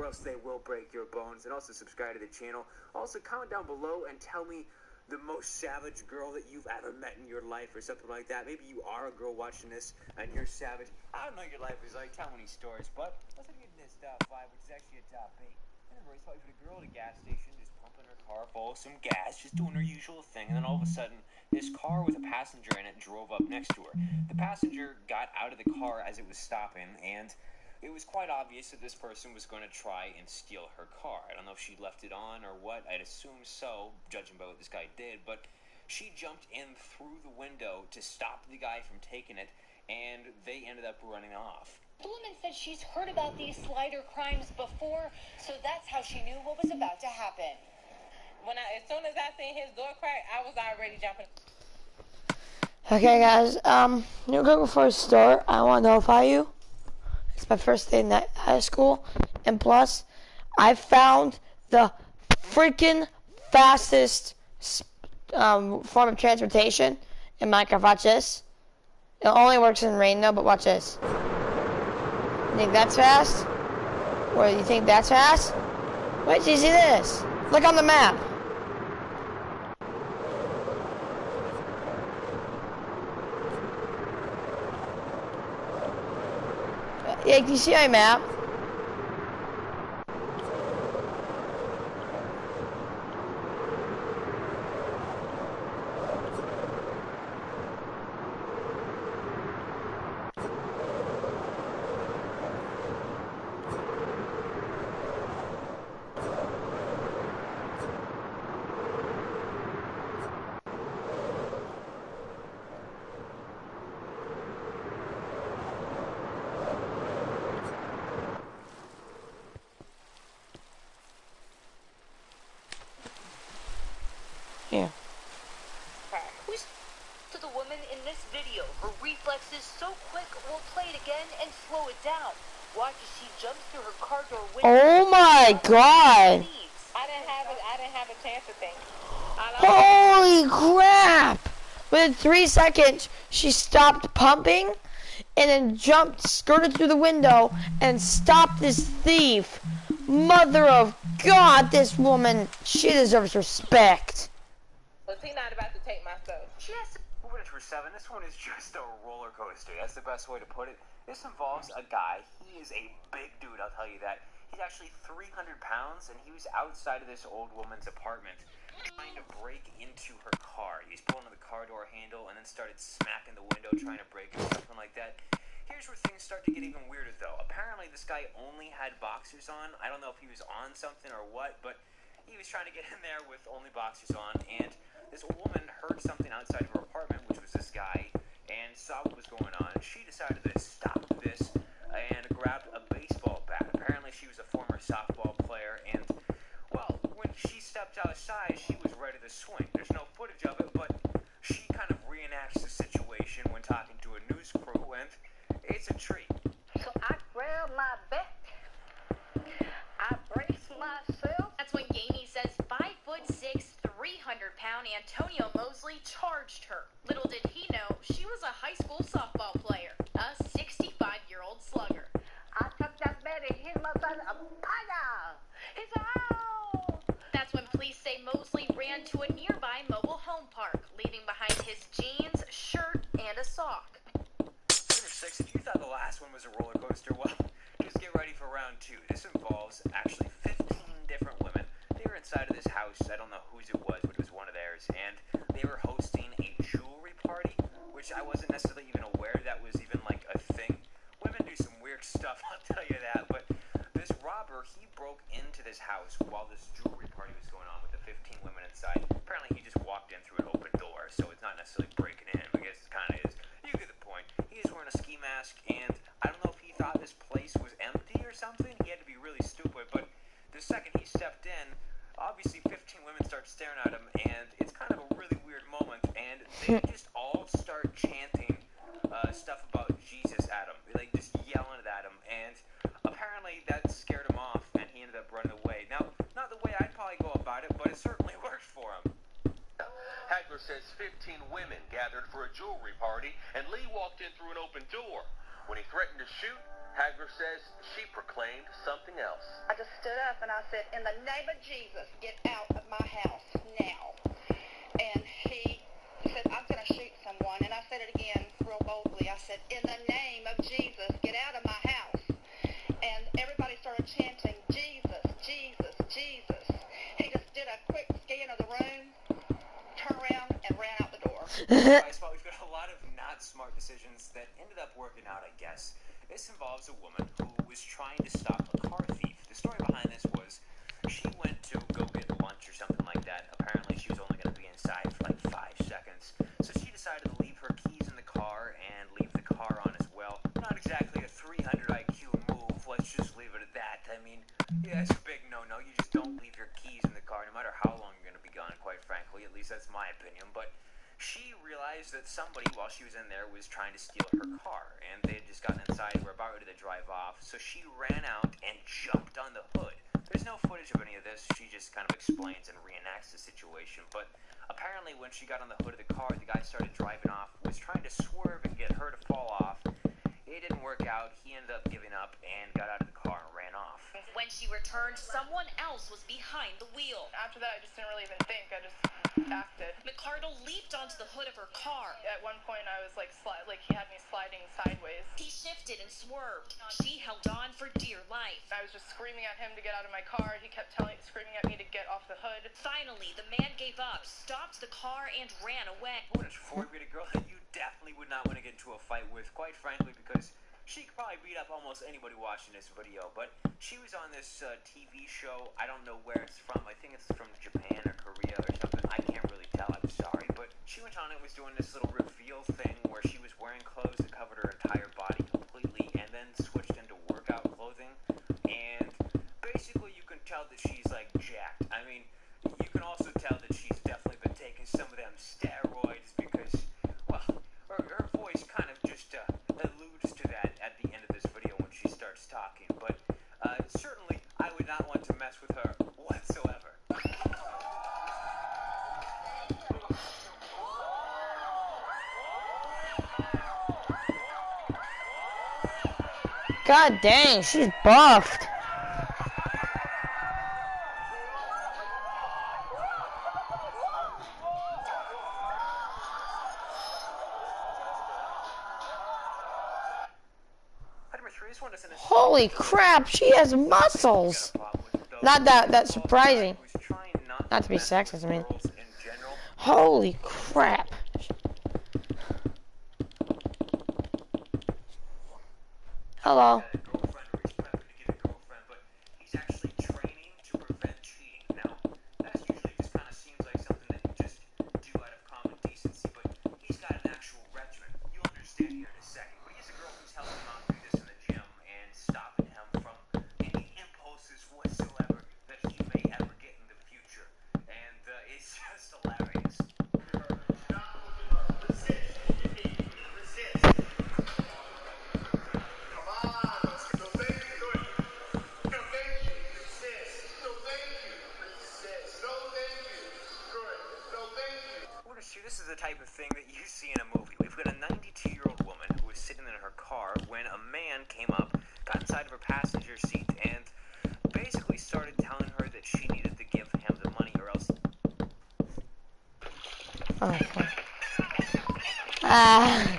or else they will break your bones. And also subscribe to the channel. Also, comment down below and tell me the most savage girl that you've ever met in your life or something like that. Maybe you are a girl watching this and you're savage. I don't know what your life is like. Tell me stories. But let's get into this top 5, which is actually a top 8. And the race probably for the girl at a gas station, just pumping her car full of some gas, just doing her usual thing. And then all of a sudden, this car with a passenger in it drove up next to her. The passenger got out of the car as it was stopping, and it was quite obvious that this person was going to try and steal her car. I don't know if she left it on or what. I'd assume so, judging by what this guy did. But she jumped in through the window to stop the guy from taking it, and they ended up running off. The woman said she's heard about these slider crimes before, so that's how she knew what was about to happen. As soon as I seen his door crack, I was already jumping. Okay, guys, real quick before I start, I want to notify you. It's my first day in high school, and plus, I found the freaking fastest form of transportation in Minecraft. Watch this. It only works in rain, though, but watch this. You think that's fast? Or you think that's fast? Wait till you see this. Look on the map. Yeah, can you see my map? Here. To the woman in this video, her reflexes so quick, we'll play it again and slow it down. Watch as she jumps through her car door window. Oh my god! I didn't have a chance to think. Holy crap! Within 3 seconds, she stopped pumping and then jumped, skirted through the window, and stopped this thief. Mother of God, this woman, she deserves respect. Was he not about to take my stuff? Yes. Moving into 7, this one is just a roller coaster. That's the best way to put it. This involves a guy. He is a big dude, I'll tell you that. He's actually 300 pounds, and he was outside of this old woman's apartment trying to break into her car. He was pulling on the car door handle and then started smacking the window trying to break it or something like that. Here's where things start to get even weirder, though. Apparently, this guy only had boxers on. I don't know if he was on something or what, but he was trying to get in there with only boxers on, and this woman heard something outside of her apartment, which was this guy, and saw what was going on. She decided to stop this and grabbed a baseball bat. Apparently, she was a former softball player, and, well, when she stepped outside, she was ready to swing. There's no footage of it, but she kind of reenacts the situation when talking to a news crew, and it's a treat. So I grab my bat, I brace myself. That's when Gamey says 5'6", 300-pound Antonio Mosley charged her. Little did he know she was a high school softball player, a 65-year-old slugger. I took that bat and hit my son. Fire! He said, ow! That's when police say Mosley ran to a nearby mobile home park, leaving behind his jeans, shirt, and a sock. Number 6, if you thought the last one was a roller coaster, well, just get ready for round 2. This involves actually 15 different women. They were inside of this house. I don't know whose it was, but it was one of theirs, and they were hosting a jewelry party, which I wasn't necessarily even aware that was even like a thing. Women do some weird stuff, I'll tell you that, but this robber, he broke into this house while this jewelry party was going on with the 15 women inside. Apparently he just walked in through an open door, so it's not necessarily breaking in. I guess it kind of is. You get the point. He was wearing a ski mask, and I don't know if he thought this place was empty or something. He had to be really stupid, but the second he stepped in, obviously 15 women start staring at him, and it's kind of a really weird moment, and they just all start chanting stuff about Jesus at him. They just yelling at him, and apparently that scared him off, and he ended up running away. Now, not the way I'd probably go about it, but it certainly worked for him. Hagler says 15 women gathered for a jewelry party, and Lee walked in through an open door. When he threatened to shoot, Hagler says she proclaimed something else. I just stood up and I said, in the name of Jesus, get out of my house now. And he said, I'm going to shoot someone. And I said it again real boldly. I said, in the name of Jesus, get out of my house. And everybody started chanting, Jesus, Jesus, Jesus. He just did a quick scan of the room, turned around, and ran out the door. I spot we've got a lot of not smart decisions that ended up working out, I guess. This involves a woman who was trying to stop a car thief. The story behind this was she went to go get lunch or something like that. Apparently she was only going to be inside for like 5 seconds. So she decided to leave her keys in the car and leave the car on as well. Not exactly a 300 IQ move, let's just leave it at that. I mean, yeah, it's a big no-no. You just don't leave your keys in the car no matter how long you're going to be gone, quite frankly. At least that's my opinion. But she realized that somebody, while she was in there, was trying to steal her car, and they had just gotten inside, were about ready to drive off, so she ran out and jumped on the hood. There's no footage of any of this, she just kind of explains and reenacts the situation, but apparently when she got on the hood of the car, the guy started driving off, was trying to swerve and get her to fall off. It didn't work out, he ended up giving up and got out of the car and ran off. When she returned, someone else was behind the wheel. After that, I just didn't really even think. I just acted. McCardle leaped onto the hood of her car. At one point, I was like he had me sliding sideways. He shifted and swerved. She held on for dear life. I was just screaming at him to get out of my car. He kept screaming at me to get off the hood. Finally, the man gave up, stopped the car, and ran away. What is Ford-rated girl that you definitely would not want to get into a fight with, quite frankly, because she could probably beat up almost anybody watching this video, but she was on this TV show. I don't know where it's from. I think it's from Japan or Korea or something. I can't really tell. I'm sorry, but she went on and was doing this little reveal thing where she was wearing clothes that covered her entire body completely and then switched into workout clothing. And basically you can tell that she's like jacked. I mean, you can also tell that she's definitely been taking some of them steroids because, well, her voice kind of just alludes to that at the end of this video when she starts talking. But certainly, I would not want to mess with her whatsoever. God dang, she's buffed. Holy crap, she has muscles. Not that's surprising. Not to be sexist, I mean. Holy crap. Hello. This is the type of thing that you see in a movie. We've got a 92-year-old woman who was sitting in her car when a man came up, got inside of her passenger seat, and basically started telling her that she needed to give him the money or else... Oh, fuck. Ah.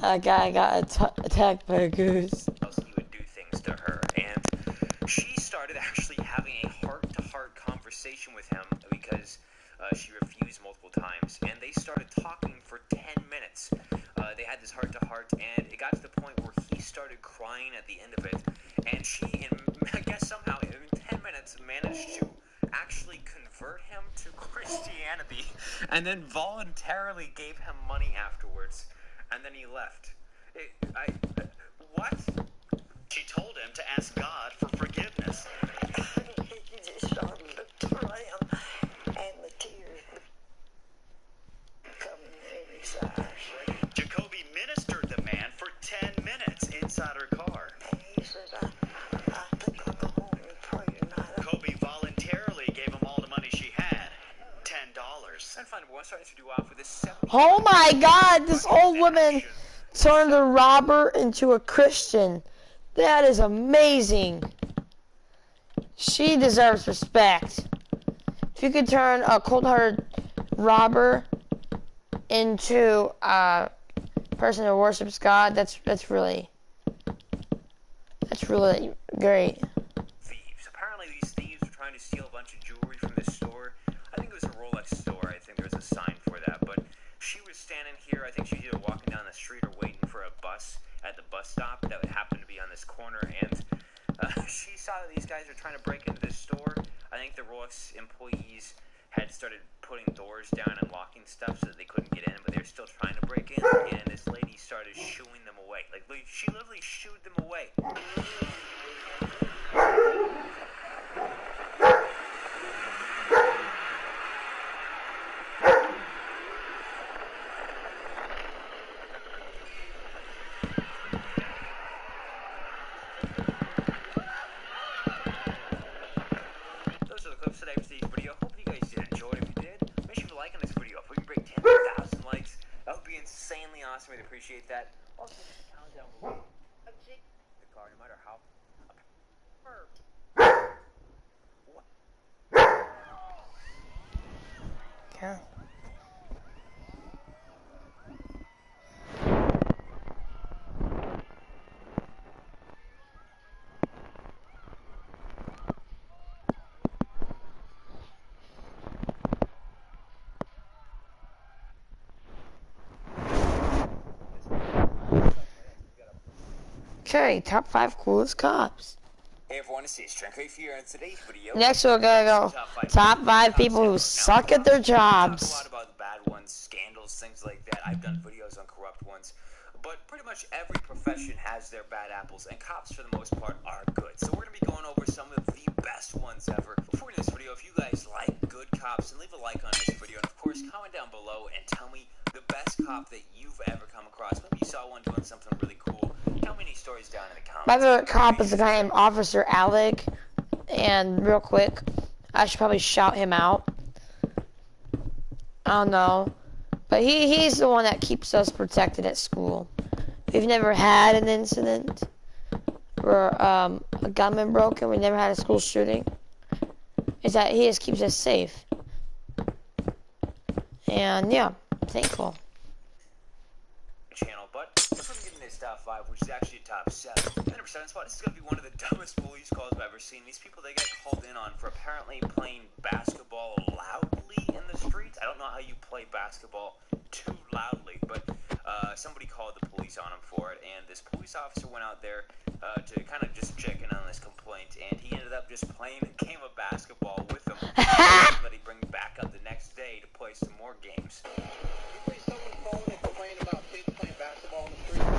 That guy got attacked by a goose. He would do things to her, and she started actually having a heart-to-heart conversation with him because she refused multiple times, and they started talking for 10 minutes. They had this heart-to-heart, and it got to the point where he started crying at the end of it, and she, I guess somehow, in 10 minutes, managed to actually convert him to Christianity, and then voluntarily gave him money afterwards. And then he left. What? She told him to ask God for forgiveness. He just started to him, and the tears coming in his eyes. Jacoby ministered the man for 10 minutes inside her car. And he says, I think I'll go home and pray tonight. Oh my God, this old woman turned a robber into a Christian. That is amazing. She deserves respect. If you could turn a cold-hearted robber into a person who worships God, that's really great. Thieves. Apparently these thieves were trying to steal a bunch of jewelry from this store. I think it was a Rolex store. I think there was a sign for that. But she was standing here. I think she was either walking down the street or waiting for a bus at the bus stop that would happen to be on this corner. And she saw that these guys were trying to break into this store. I think the Rolex employees had started putting doors down and locking stuff so that they couldn't get in, but they were still trying to break in. And this lady started shooing them away. Like, she literally shooed them away. Those are the clips today for today's video. Hope you guys did enjoy it. If you did, make sure to like on this video. If we can break 10,000 likes, that would be insanely awesome. We'd appreciate that. Also, comment down below. The car, no matter how. What? Yeah. Okay, top 5 coolest cops. Hey everyone, it's Strength here in today's video. Next we're gonna go top 5 people who suck at their We talk a jobs. lot about the bad ones, scandals, things like that. I've done videos on corrupt ones. But pretty much every profession has their bad apples, and cops for the most part are good. So we're going to be going over some of the best ones ever. Before we end this video, if you guys like good cops, then leave a like on this video. And of course, comment down below and tell me the best cop that you've ever come across. Maybe you saw one doing something really cool. Tell me any stories down in the comments. My favorite cop is a guy named Officer Alec. And real quick, I should probably shout him out. I don't know. But he's the one that keeps us protected at school. We've never had an incident where a gunman broke in. We never had a school shooting. Is that he just keeps us safe. And yeah, I'm thankful. Channel, but before we get into this top 5, which is actually a top 7, 100% spot, this is going to be one of the dumbest police calls I've ever seen. These people, they get called in on for apparently playing basketball loudly in the streets. I don't know how you play basketball too loudly, but somebody called the police on him for it, and this police officer went out there to kind of just check in on this complaint, and he ended up just playing a game of basketball with them that he bring back up the next day to play some more games. Someone calling and complaining about kids playing basketball in the street.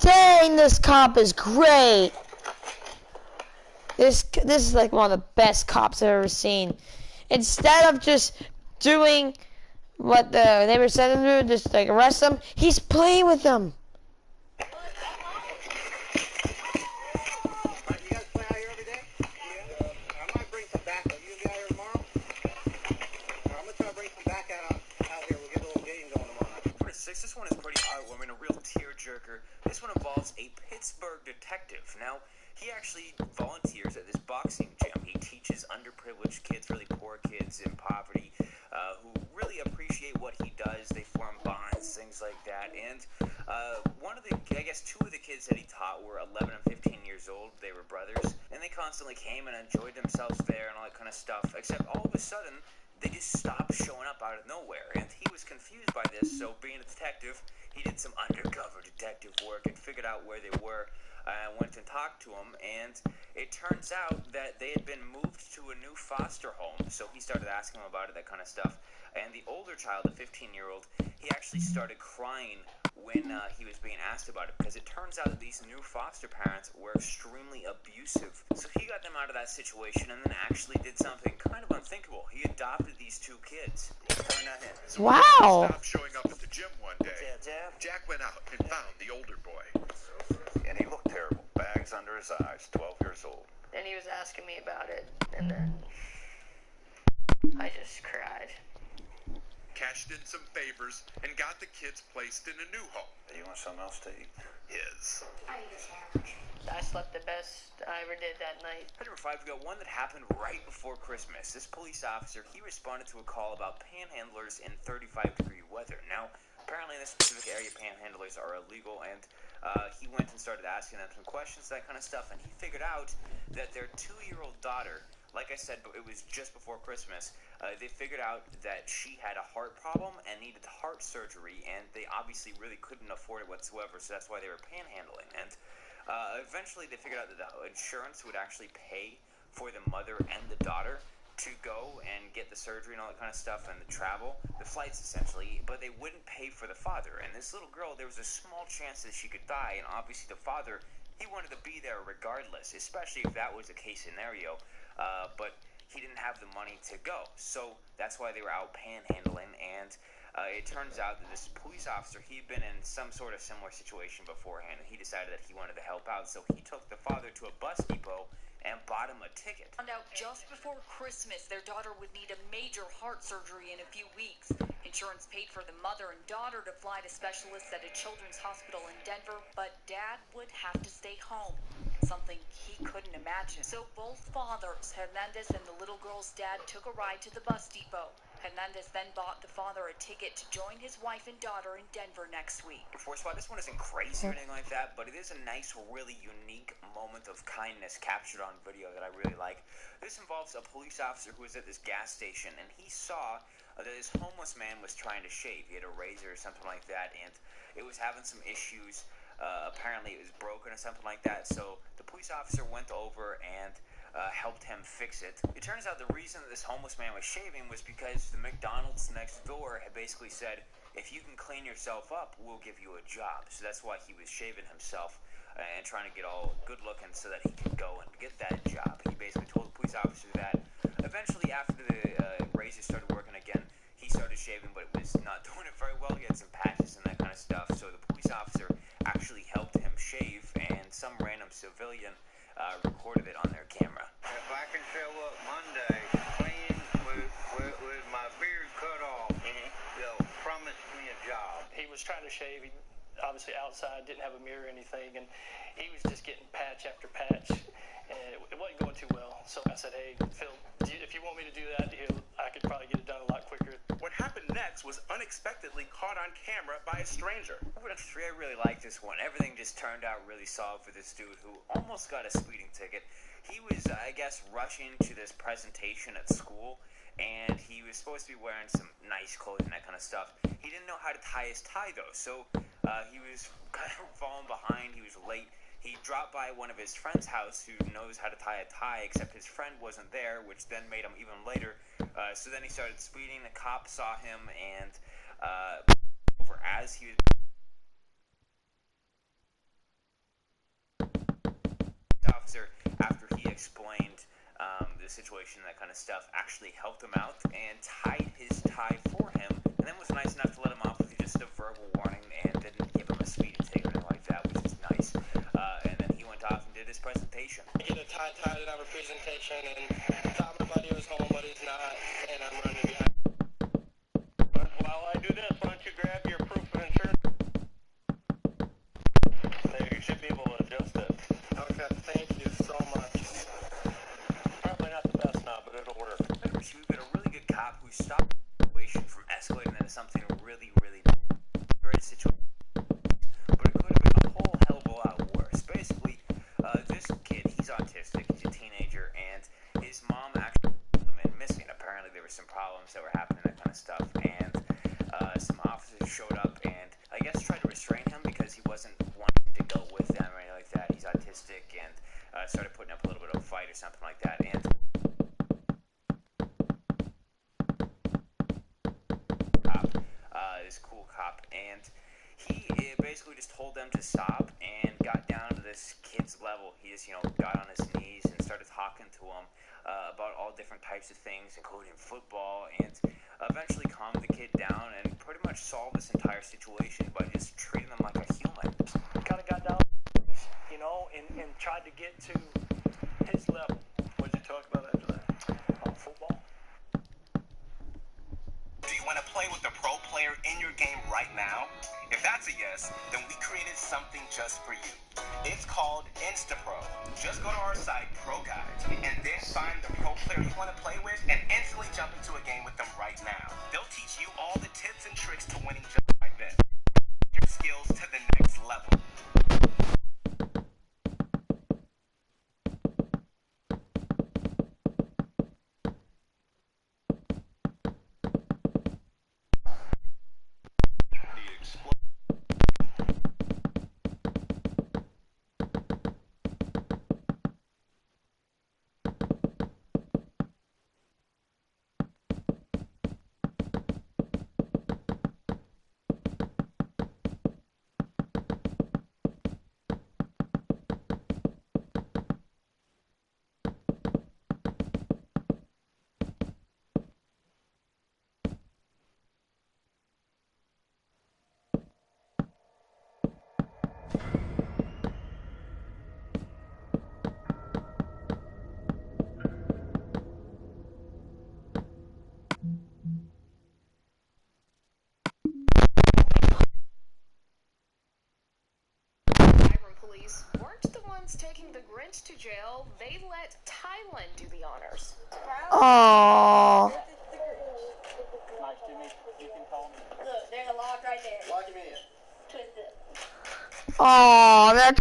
Dang, this cop is great. This is like one of the best cops I've ever seen. Instead of just doing what the neighbor said to do, just like arrest them, he's playing with them. You guys play out here every day? Yeah. I might bring some back. Are you gonna be out here tomorrow? I'm gonna try to bring some back out here. We'll get a little game going tomorrow. For 6, this one is pretty heartwarming, a real tearjerker. This one involves a Pittsburgh detective. Now, he actually volunteers at this boxing gym. He teaches underprivileged kids, really poor kids in poverty, who really appreciate what he does. They form bonds, things like that. And one of the, I guess 2 of the kids that he taught were 11 and 15 years old. They were brothers, and they constantly came and enjoyed themselves there and all that kind of stuff. Except all of a sudden, they just stopped showing up out of nowhere, and he was confused by this. So, being a detective, he did some undercover detective work and figured out where they were. I went and talked to him, and it turns out that they had been moved to a new foster home. So he started asking him about it, that kind of stuff. And the older child, the 15-year-old, he actually started crying when he was being asked about it, because it turns out that these new foster parents were extremely abusive. So he got them out of that situation and then actually did something kind of unthinkable. He adopted these 2 kids. Wow. Stopped showing up at the gym one day. Jack went out and found the older boy. And he looked terrible. Bags under his eyes, 12 years old. And he was asking me about it, and then I just cried. cashed in some favors, and got the kids placed in a new home. You want something else to eat? His. I slept the best I ever did that night. Number 5, we got one that happened right before Christmas. This police officer, he responded to a call about panhandlers in 35-degree weather. Now, apparently in this specific area, panhandlers are illegal, and he went and started asking them some questions, that kind of stuff, and he figured out that their 2-year-old daughter, like I said, it was just before Christmas, they figured out that she had a heart problem and needed heart surgery, and they obviously really couldn't afford it whatsoever, so that's why they were panhandling. And eventually they figured out that the insurance would actually pay for the mother and the daughter to go and get the surgery and all that kind of stuff and the travel, the flights essentially, but they wouldn't pay for the father. And this little girl, there was a small chance that she could die, and obviously the father, he wanted to be there regardless, especially if that was the case scenario, but he didn't have the money to go. So that's why they were out panhandling, and it turns out that this police officer, he'd been in some sort of similar situation beforehand, and he decided that he wanted to help out, so he took the father to a bus depot and bought him a ticket. Found out just before Christmas their daughter would need a major heart surgery in a few weeks. Insurance paid for the mother and daughter to fly to specialists at a children's hospital in Denver, but Dad would have to stay home, something he couldn't imagine. So both fathers, Hernandez and the little girl's dad, took a ride to the bus depot. Hernandez then bought the father a ticket to join his wife and daughter in Denver next week. First of all, this one isn't crazy or anything like that, but it is a nice, really unique moment of kindness captured on video that I really like. This involves a police officer who was at this gas station, and he saw that this homeless man was trying to shave. He had a razor or something like that, and it was having some issues. Apparently it was broken or something like that, so the police officer went over and helped him fix it. It turns out the reason that this homeless man was shaving was because the McDonald's next door had basically said, if you can clean yourself up, we'll give you a job. So that's why he was shaving himself and trying to get all good looking so that he could go and get that job. He basically told the police officer that. Eventually, after the razor started working again, he started shaving, but it was not doing it very well. He had some patches and that kind of stuff, so the police officer actually helped him shave, and some random civilian recorded it on their camera. If I can show up Monday clean with my beard cut off, they'll promise me a job. He was trying to shave. He obviously outside, didn't have a mirror or anything, and he was just getting patch after patch, and it wasn't going too well. So I said, hey, Phil, if you want me to do that, I could probably get it done a lot quicker. What happened next was unexpectedly caught on camera by a stranger. Number 3, I really like this one. Everything just turned out really solid for this dude who almost got a speeding ticket. He was, I guess, rushing to this presentation at school, and he was supposed to be wearing some nice clothes and that kind of stuff. He didn't know how to tie his tie, though, so he was kind of falling behind. He was late. He dropped by one of his friend's house who knows how to tie a tie, except his friend wasn't there, which then made him even later. So then he started speeding. The cop saw him, and over as he was... officer, after he explained the situation, that kind of stuff, actually helped him out and tied his tie for him, and then was nice enough to let him off with just a verbal warning and didn't give him a speeding ticket or anything like that, which is nice. And then he went off and did his presentation. I get a tie tied in our presentation, and thought my buddy was home, but he's not, and I'm running behind. But while I do this, why don't you grab your proof of insurance? There, you should be able to adjust it. Okay, thank you so much. Probably not the best now, but it'll work. We've got a really good cop who stopped the situation from escalating into something really, really great situation. But it could have been a whole hell of a lot worse. Basically, this kid, he's autistic, he's a teenager, and his mom actually pulled him in missing. Apparently there were some problems that were happening, that kind of stuff, and some officers showed up and I guess tried to restrain him because he wasn't wanting to go with them or anything like that. He's autistic, and started putting up a little bit of a fight or something like that, and this cool cop, and he basically just told them to stop and got down to this kid's level. He just, got on his knees and started talking to him about all different types of things, including football, and eventually calmed the kid down and pretty much solved this entire situation by just treating them like a human. Kind of got down, and tried to get to his level. What did you talk about after that? Football. Do you want to play with the player in your game right now? If that's a yes, then we created something just for you. It's called InstaPro. Just go to our site, Pro Guides, and then find the pro player you want to play with and instantly jump into a game with them right now. They'll teach you all the tips and tricks to winning just like this. Your skills to the next level. Police weren't the ones taking the Grinch to jail. They let Thailand do the honors. Aww. Nice, Jimmy. You can call me. Look, there's a lock right there. Lock him in. Twist it. Aww, that's...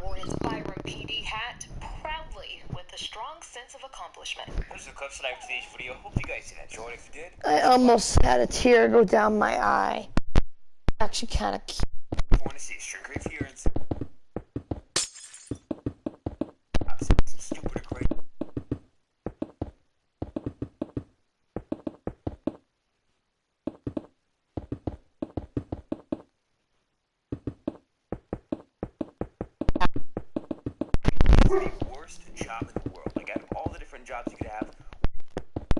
Wore his Byron PD hat proudly with a strong sense of accomplishment. Here's the clips that I have for today's video. Hope you guys did enjoy it. If you did, I almost had a tear go down my eye. Actually kind of cute. if you want to see a string grave here and some stupid or crazy. The worst job in the world. Like, out of all the different jobs you could have,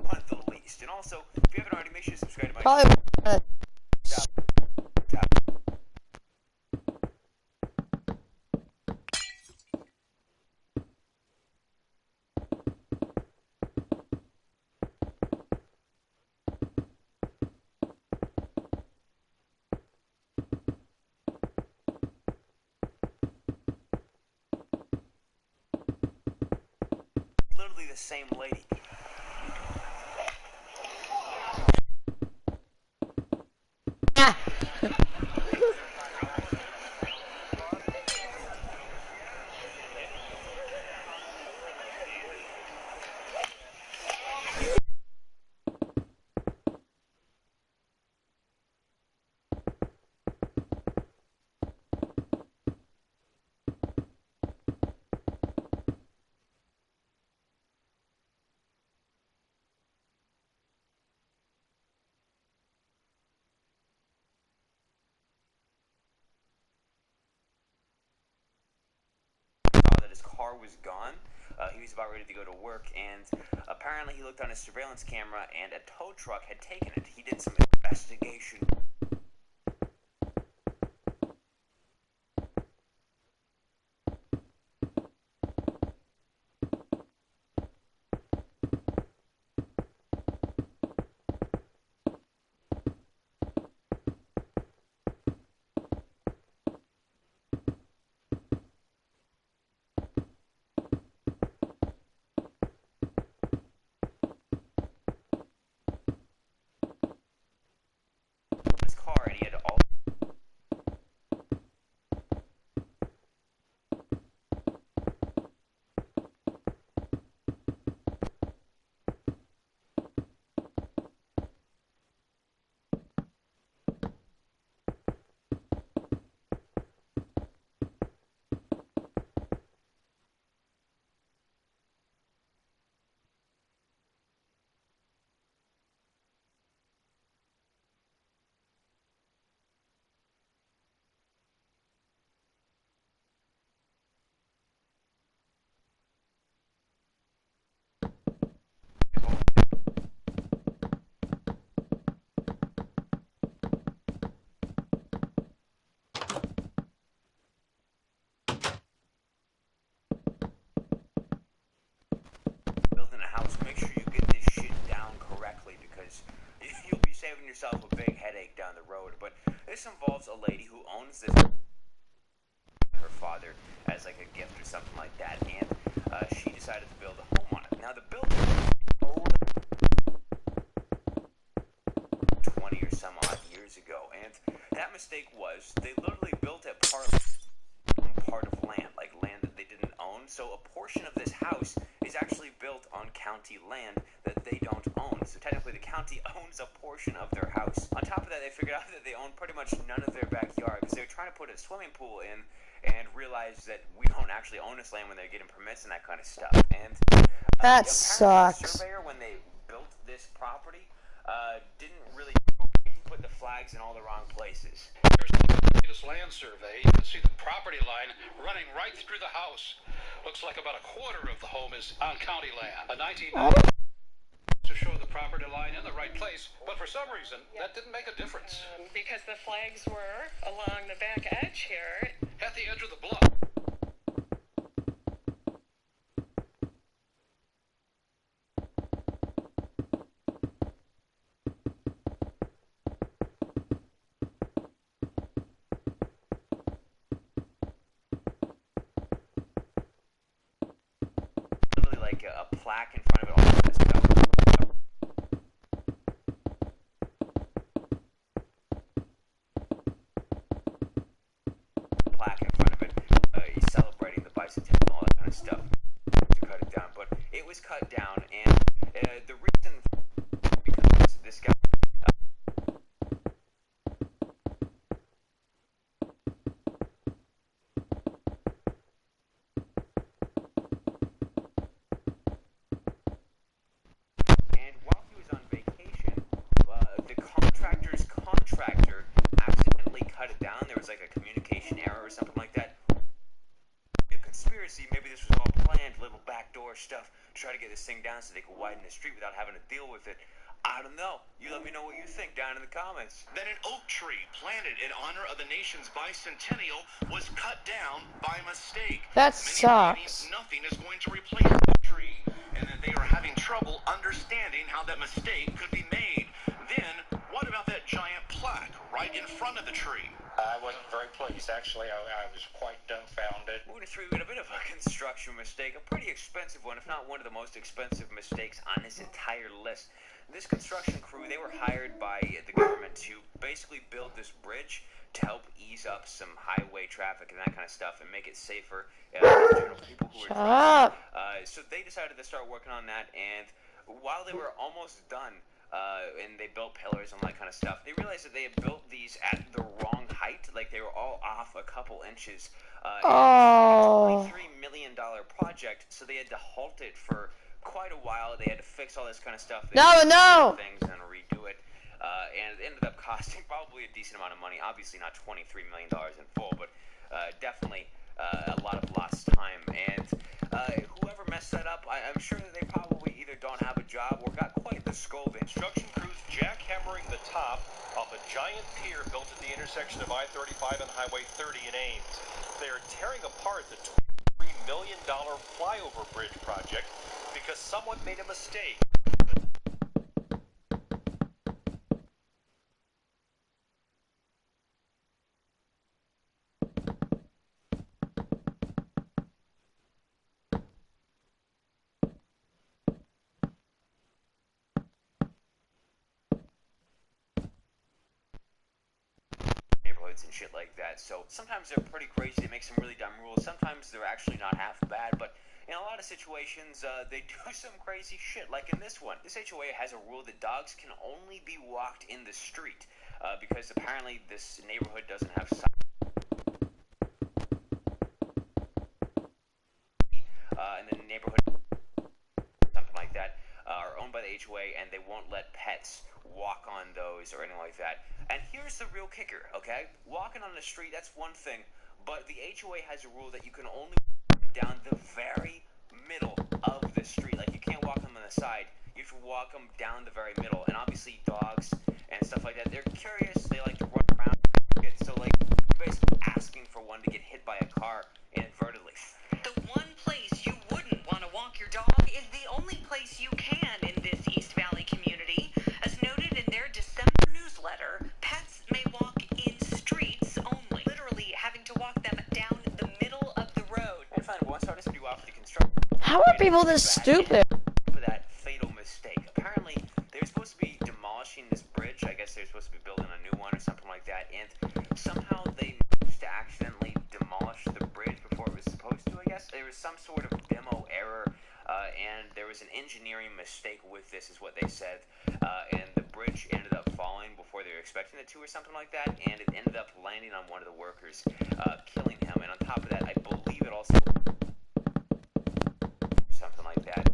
one of the least. And also, if you haven't already, make sure to subscribe to my Probably literally the same lady. His car was gone. He was about ready to go to work, and apparently he looked on his surveillance camera, and a tow truck had taken it. He did some investigation. His car, and he had all. Building a house, make sure you get this shit down correctly, because You'll be saving yourself a big headache down the road. But this involves a lady who owns this, her father, as like a gift or something like that, and she decided to build a home on it. Now the building was 20 or some odd years ago, and that mistake was they literally built it part of land, like land that they didn't own. So a portion of this house is actually built on county land that they don't own. So technically the county owns a portion of their house. On top of that, they figured out that they own pretty much none of their backyard because they were trying to put a swimming pool in and realized that we don't actually own this land when they're getting permits and that kind of stuff. And that sucks. The surveyor, when they built this property, didn't really put the flags in all the wrong places. Here's the latest land survey. You can see the property line running right through the house. Looks like about a quarter of the home is on county land. A 1990 to show the property line in the right place, but for some reason that didn't make a difference. Because the flags were along the back edge here. At the edge of the bluff. Literally like a plaque in front of it, all that stuff. Plaque in front of it, celebrating the bicentennial and all that kind of stuff to cut it down. But it was cut down, and the reason because this guy. And while he was on vacation, the contractor's contractor accidentally cut it down. There was like a communication error or something like that. A conspiracy, maybe this was all planned, little backdoor stuff to try to get this thing down so they could widen the street without having to deal with it. I don't know. You let me know what you think down in the comments. That an oak tree planted in honor of the nation's bicentennial was cut down by mistake. That Many sucks. believe nothing is going to replace the tree, and that they are having trouble understanding how that mistake could be made. Then, what about that giant plaque right in front of the tree? I wasn't very pleased. Actually, I was quite dumbfounded. Moving through, we had a bit of a construction mistake, a pretty expensive one, if not one of the most expensive mistakes on this entire list. This construction crew, they were hired by the government to basically build this bridge to help ease up some highway traffic and that kind of stuff and make it safer for general people who were driving. So they decided to start working on that, and while they were almost done, and they built pillars and all that kind of stuff, they realized that they had built these at the wrong height, like they were all off a couple inches. It was a $23 million project, so they had to halt it for quite a while. They had to fix all this kind of stuff. They had to things and redo it, and it ended up costing probably a decent amount of money. Obviously not $23 million in full, but definitely a lot of lost time. And whoever messed that up, I'm sure that they probably either don't have a job or got quite the scolding. Construction crews jackhammering the top off a giant pier built at the intersection of I-35 and Highway 30 in Ames. They are tearing apart the $23 million flyover bridge project because someone made a mistake. And shit like that. So sometimes they're pretty crazy. They make some really dumb rules. Sometimes they're actually not half bad, but in a lot of situations, they do some crazy shit. Like in this one, this HOA has a rule that dogs can only be walked in the street because apparently this neighborhood doesn't have signs. And the neighborhood, something like that, are owned by the HOA, and they won't let pets walk on those or anything like that. And here's the real kicker, okay? Walking on the street, that's one thing, but the HOA has a rule that you can only walk down the very middle of the street. Like, you can't walk them on the side. You have to walk them down the very middle. And obviously, dogs and stuff like that, they're curious. They like to run around. So, like, you're basically asking for one to get hit by a car inadvertently. The one place you wouldn't want to walk your dog is the only place you can in this East Valley community, as no people this stupid? For that fatal mistake. Apparently, they're supposed to be demolishing this bridge. I guess they're supposed to be building a new one or something like that. And somehow they managed to accidentally demolish the bridge before it was supposed to, I guess. There was some sort of demo error, and there was an engineering mistake with this, is what they said. And the bridge ended up falling before they were expecting it to or something like that. And it ended up landing on one of the workers, killing him. And on top of that, I believe it also... something like that.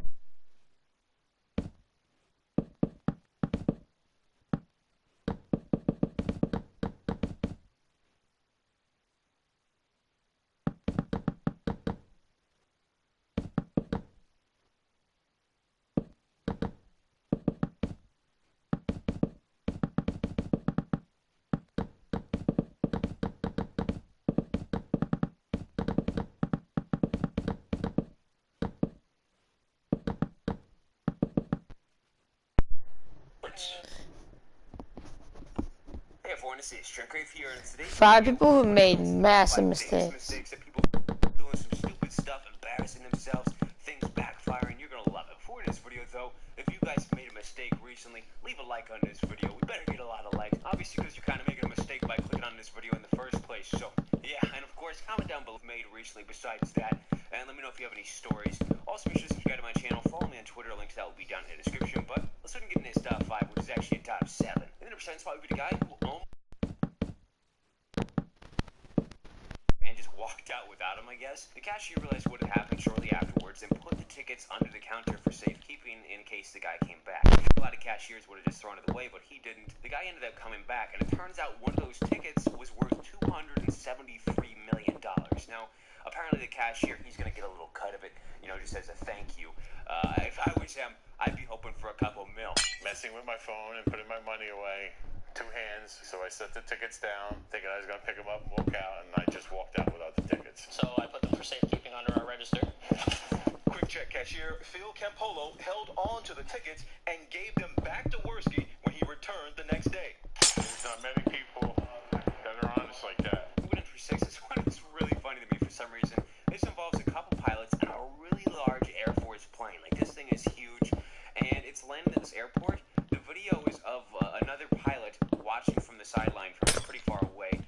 Hey everyone, this is Shrinkgrave here, and today 5 people who made massive mistakes. That people doing some stupid stuff, embarrassing themselves, things backfiring. You're gonna love it. For this video though, if you guys made a mistake recently, leave a like on this video. We better get a lot of likes, obviously, because you're kind of making a mistake by clicking on this video in the first place. So yeah, and of course, comment down below made recently besides that, and let me know if you have any stories. Also, be sure to subscribe to my channel, follow me on Twitter. A link to that will be down in the description. But let's start getting this top 5, which is actually a top 7. And then percent spot would be the guy who owned and just walked out without him, I guess. The cashier realized what had happened shortly afterwards and put the tickets under the counter for safekeeping in case the guy came back. A lot of cashiers would have just thrown it away, but he didn't. The guy ended up coming back, and it turns out one of those tickets was worth $273 million. Now, apparently the cashier, he's going to get a little cut of it, you know, just as a thank you. If I was him, I'd be hoping for a couple mil. Messing with my phone and putting my money away. 2 hands, so I set the tickets down, thinking I was going to pick them up and walk out, and I just walked out without the tickets. So I put them for safekeeping under our register. Quick check, cashier. Phil Campolo held on to the tickets and gave them back to Worski when he returned the next day. There's not many people that are honest like that. Moving into 6, this one is really funny to me for some reason. This involves a couple pilots and a really large Air Force plane. Like, this thing is huge, and it's landing at this airport. The video is of another pilot watching from the sideline from pretty far away,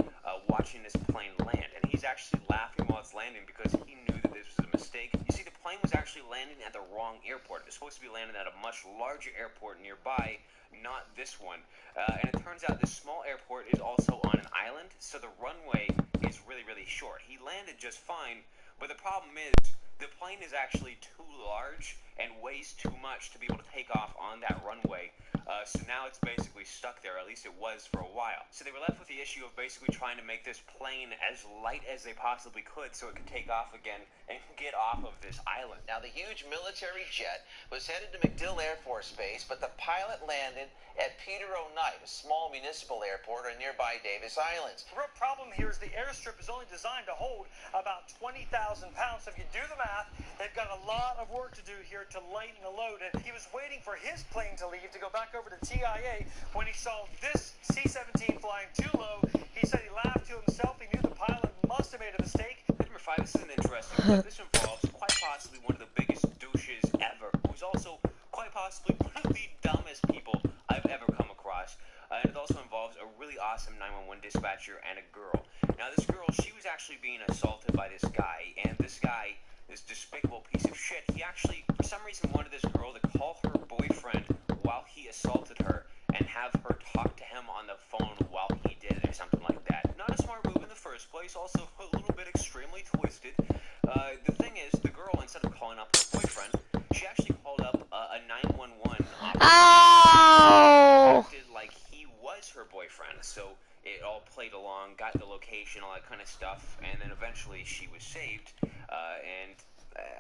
watching this plane land. And he's actually laughing while it's landing because he knew that this was a mistake. You see, the plane was actually landing at the wrong airport. It was supposed to be landing at a much larger airport nearby, not this one. And it turns out this small airport is also on an island, so the runway is really, really short. He landed just fine, but the problem is the plane is actually too large and weighs too much to be able to take off on that runway. So now it's basically stuck there, at least it was for a while. So they were left with the issue of basically trying to make this plane as light as they possibly could so it could take off again and get off of this island. Now, the huge military jet was headed to MacDill Air Force Base, but the pilot landed at Peter O'Knight, a small municipal airport on nearby Davis Islands. The real problem here is the airstrip is only designed to hold about 20,000 pounds. So if you do the math, they've got a lot of work to do here to lighten the load. And he was waiting for his plane to leave to go back over to TIA when he saw this C-17 flying too low. He said he laughed to himself. He knew the pilot must have made a mistake. Number 5, this is an interesting clip. This involves quite possibly one of the biggest douches ever, who's also quite possibly one of the dumbest people I've ever come across. And it also involves a really awesome 911 dispatcher and a girl. Now, this girl, she was actually being assaulted by this guy, and this guy, this despicable piece of shit, he actually, for some reason, wanted this girl to call her boyfriend while he assaulted her and have her talk to him on the phone while he did it or something like that. Not a smart move in the first place, also a little bit extremely twisted. The thing is, the girl, instead of calling up her boyfriend, she actually called up a 911 operator. Acted like he was her boyfriend, so it all played along, got the location, all that kind of stuff, and then eventually she was saved, and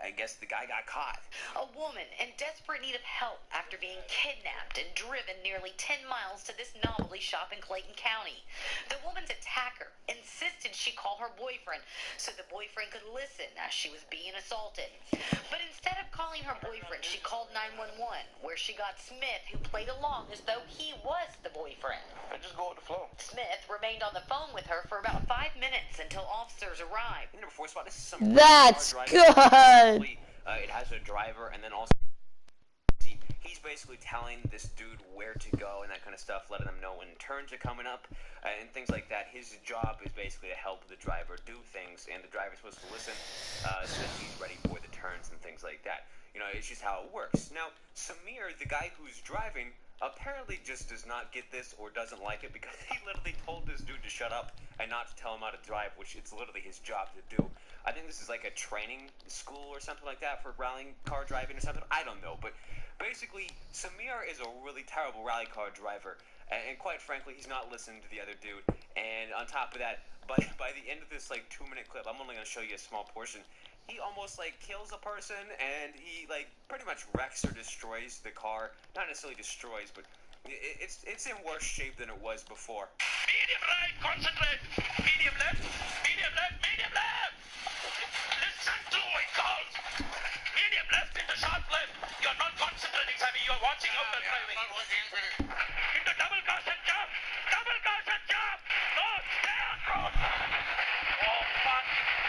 I guess the guy got caught. A woman in desperate need of help after being kidnapped and driven nearly 10 miles to this novelty shop in Clayton County. The woman's attacker insisted she call her boyfriend so the boyfriend could listen as she was being assaulted. But instead of calling her boyfriend, she called 911, where she got Smith, who played along as though he was the boyfriend. I just go with the flow. Smith remained on the phone with her for about 5 minutes until officers arrived. Number 4 spot, this is some That's good. It has a driver, and then also he's basically telling this dude where to go and that kind of stuff, letting them know when turns are coming up and things like that. His job is basically to help the driver do things, and the driver's supposed to listen so that he's ready for the turns and things like that. You know, it's just how it works. Now, Samir, the guy who's driving, apparently just does not get this or doesn't like it, because he literally told this dude to shut up and not to tell him how to drive, which it's literally his job to do. I think this is like a training school or something like that for rallying car driving or something. I don't know, but basically, Samir is a really terrible rally car driver, and quite frankly, he's not listening to the other dude. And on top of that, by the end of this like 2-minute clip, I'm only going to show you a small portion, he almost like kills a person, and he like pretty much wrecks or destroys the car. Not necessarily destroys, but it's in worse shape than it was before. Medium right, concentrate. Medium left, medium left, medium left. Listen to it calls. Medium left into sharp left. You're not concentrating, Sammy. You're watching out the driving. Into double caution jump. Double caution jump. No, stay on road. Oh, fuck.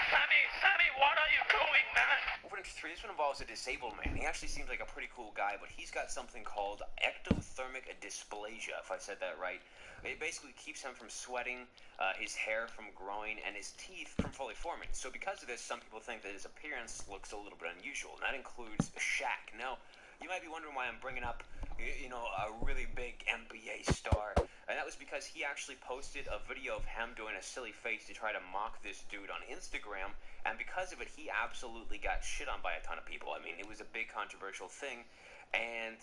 Sammy, what are you doing, man? Over next 3, this one involves a disabled man. He actually seems like a pretty cool guy, but he's got something called ectothermic dysplasia, if I said that right. It basically keeps him from sweating, his hair from growing, and his teeth from fully forming. So because of this, some people think that his appearance looks a little bit unusual, and that includes Shaq. Now, you might be wondering why I'm bringing up, you know, a really big NBA star, and that was because he actually posted a video of him doing a silly face to try to mock this dude on Instagram, and because of it, he absolutely got shit on by a ton of people. I mean, it was a big controversial thing, and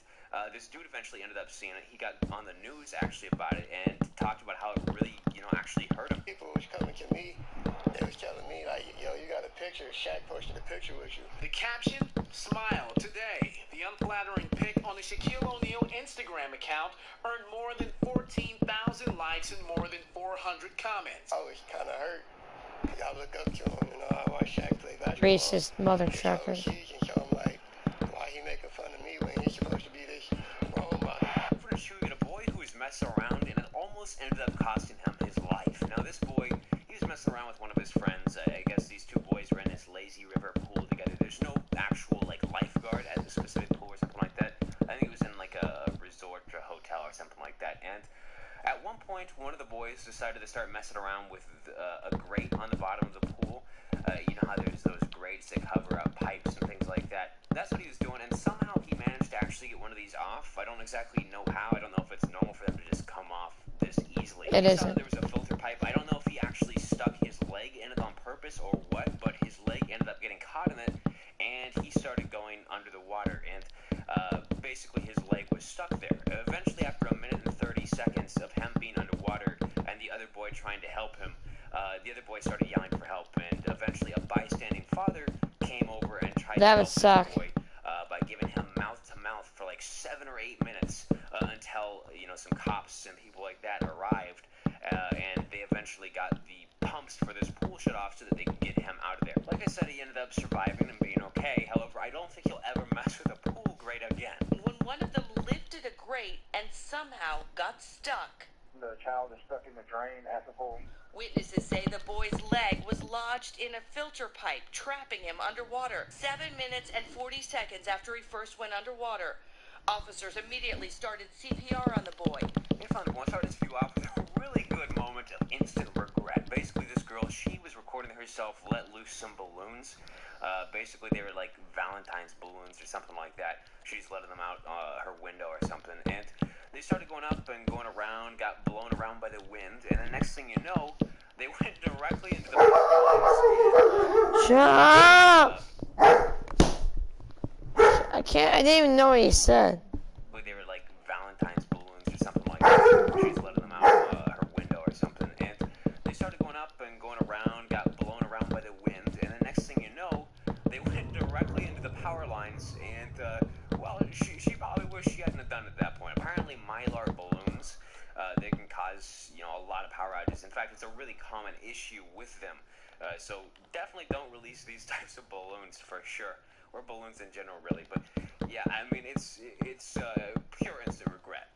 this dude eventually ended up seeing it. He got on the news actually about it and talked about how it really, you know, actually hurt him. People was coming to me, they was telling me like, yo, you got a picture, Shaq posted a picture with you. The caption, smile today. The unflattering pic on the Shaquille O'Neal Instagram account earned more than 14,000 likes and more than 400 comments. I was kind of hurt. I look up to him, you know, I watch Shaq play basketball. Racist mother trucker. So I'm like, why he making fun of me when he's supposed to be this role model? For shooting a boy who was messing around, and it almost ended up costing him his life. Now this boy, he was messing around with one of his friends. I guess these two boys were in this lazy river pool together. There's no actual like lifeguard at the specific pool or something like that. I think it was in like a resort or hotel or something like that. And at one point, one of the boys decided to start messing around with a grate on the bottom of the pool. You know how there's those grates that cover up pipes and things like that. That's what he was doing, and somehow he managed to actually get one of these off. I don't exactly know how. I don't know if it's normal for them to just come off this easily. It isn't. There was a filter pipe. I don't know if he actually stuck his leg in it on purpose or what, but his leg ended up getting caught in it, and he started going under the water, and basically his leg was stuck there. Eventually, after a minute and 30 seconds of him being underwater and the other boy trying to help him, the other boy started yelling for help, and eventually a bystanding father came over and tried to help the boy by giving him mouth-to-mouth for like 7 or 8 minutes until, you know, some cops and people like that arrived, and they eventually got the pumps for this pool shut off so that they could get him out of there. Like I said, he ended up surviving and being okay. However, I don't think he'll ever mess with a pool grate again. When one of them lifted a grate and somehow got stuck. The child is stuck in the drain at the pool. Witnesses say the boy's leg was lodged in a filter pipe, trapping him underwater. 7 minutes and 40 seconds after he first went underwater, officers immediately started CPR on the boy. I found one started this view off with a really good moment of instant regret. Basically, this girl, she was recording herself let loose some balloons. Basically, they were like Valentine's balloons or something like that. She's letting them out her window or something, and they started going up and going around, got blown around by the wind, and the next thing you know, they went directly into the power lines. Shut up! I didn't even know what you said. They were like Valentine's balloons or something like that. She's letting them out her window or something, and they started going up and going around, got blown around by the wind, and the next thing you know, they went directly into the power lines, and well, she probably wished she hadn't have done it at that point. Apparently, Mylar balloons, they can cause, you know, a lot of power outages. In fact, it's a really common issue with them. So definitely don't release these types of balloons for sure, or balloons in general, really. But yeah, I mean, it's pure instant regret.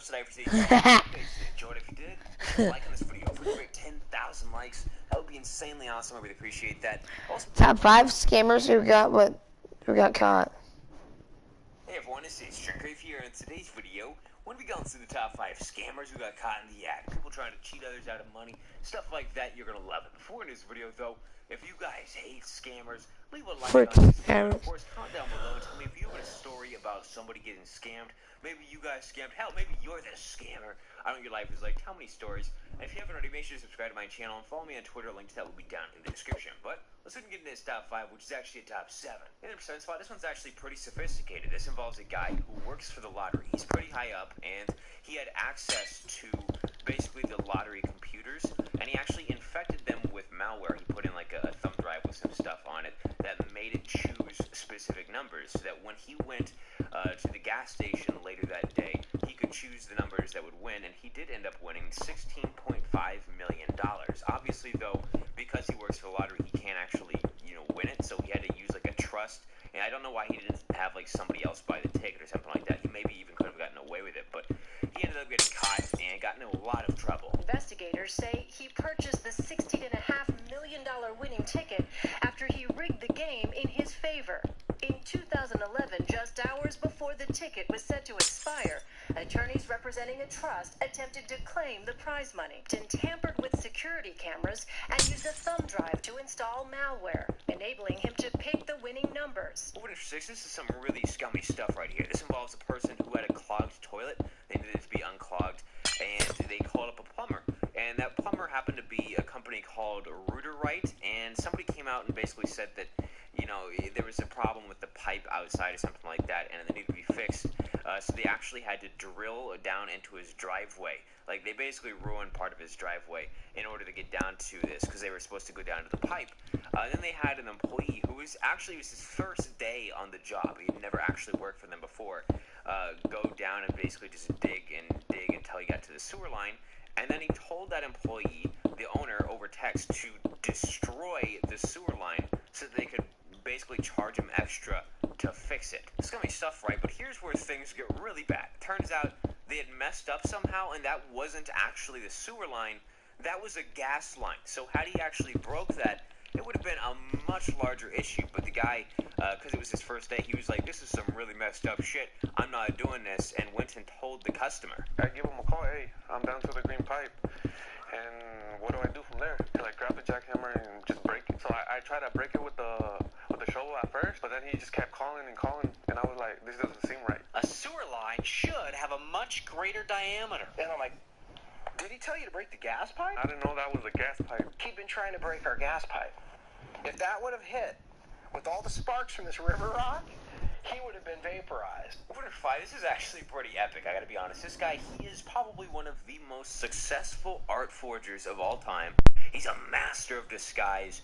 much today for today's video. If you enjoyed, if you did, leave a like on this video. If we can break 10,000 likes, that would be insanely awesome. I really appreciate that. Also, Top 5 scammers who got caught. hey everyone, it's Stringer here. In today's video, when we go through the top 5 scammers who got caught in the act, people trying to cheat others out of money, stuff like that, you're gonna love it. Before in this video, though, if you guys hate scammers, leave a like on this video. Of course, comment down below and tell me if you have a story about somebody getting scammed. Maybe you guys scammed. Hell, maybe you're the scammer. I don't know what your life is like. Tell me stories. And if you haven't already, make sure to subscribe to my channel and follow me on Twitter. Links that will be down in the description. But let's get into this top 5, which is actually a top 7. In the percent spot, this one's actually pretty sophisticated. This involves a guy who works for the lottery. He's pretty high up, and he had access to basically the lottery computers, and he actually infected them with malware. He put in like a thumb drive with some stuff on it that made it choose specific numbers, so that when he went to the gas station later that day, he could choose the numbers that would win, and he did end up winning $16.5 million. Obviously, though, because he works for the lottery, he can't actually, win it, so he had to use like a trust, and I don't know why he didn't have like somebody else buy the ticket or something like that. He maybe even could have gotten away with it, but he ended up getting caught and got into a lot of trouble. Investigators say he purchased the $16.5 million winning ticket after he rigged the game in his favor. In 2011, just hours before the ticket was set to expire, attorneys representing a trust attempted to claim the prize money, and tampered with security cameras and used a thumb drive to install malware, enabling him to pick the winning numbers. Over to 6, this is some really scummy stuff right here. This involves a person who had a clogged toilet. They needed it to be unclogged, and they called up a plumber. And that plumber happened to be a company called Ruderite, and somebody came out and basically said that, there was a problem with the pipe outside or something like that, and it needed to be fixed. So they actually had to drill down into his driveway. Like, they basically ruined part of his driveway in order to get down to this, because they were supposed to go down to the pipe. Then they had an employee who was his first day on the job. He had never actually worked for them before. Go down and basically just dig until he got to the sewer line. And then he told that employee, the owner, over text to destroy the sewer line so that they could basically charge him extra to fix it. It's gonna be stuff, right? But here's where things get really bad. It turns out they had messed up somehow, and that wasn't actually the sewer line. That was a gas line. So had he actually broke that, it would have been a much larger issue. But the guy, because it was his first day, he was like, this is some really messed up shit. I'm not doing this, and went and told the customer. I give him a call. Hey, I'm down to the green pipe. And what do I do from there? Till I grab a jackhammer and just break it. So I tried to break it with the shovel at first, but then he just kept calling, and I was like, this doesn't seem right. A sewer line should have a much greater diameter. And I'm like, did he tell you to break the gas pipe? I didn't know that was a gas pipe. He'd been trying to break our gas pipe. If that would have hit with all the sparks from this river rock, he would have been vaporized. Over to 5, this is actually pretty epic, I gotta be honest. This guy, he is probably one of the most successful art forgers of all time. He's a master of disguise,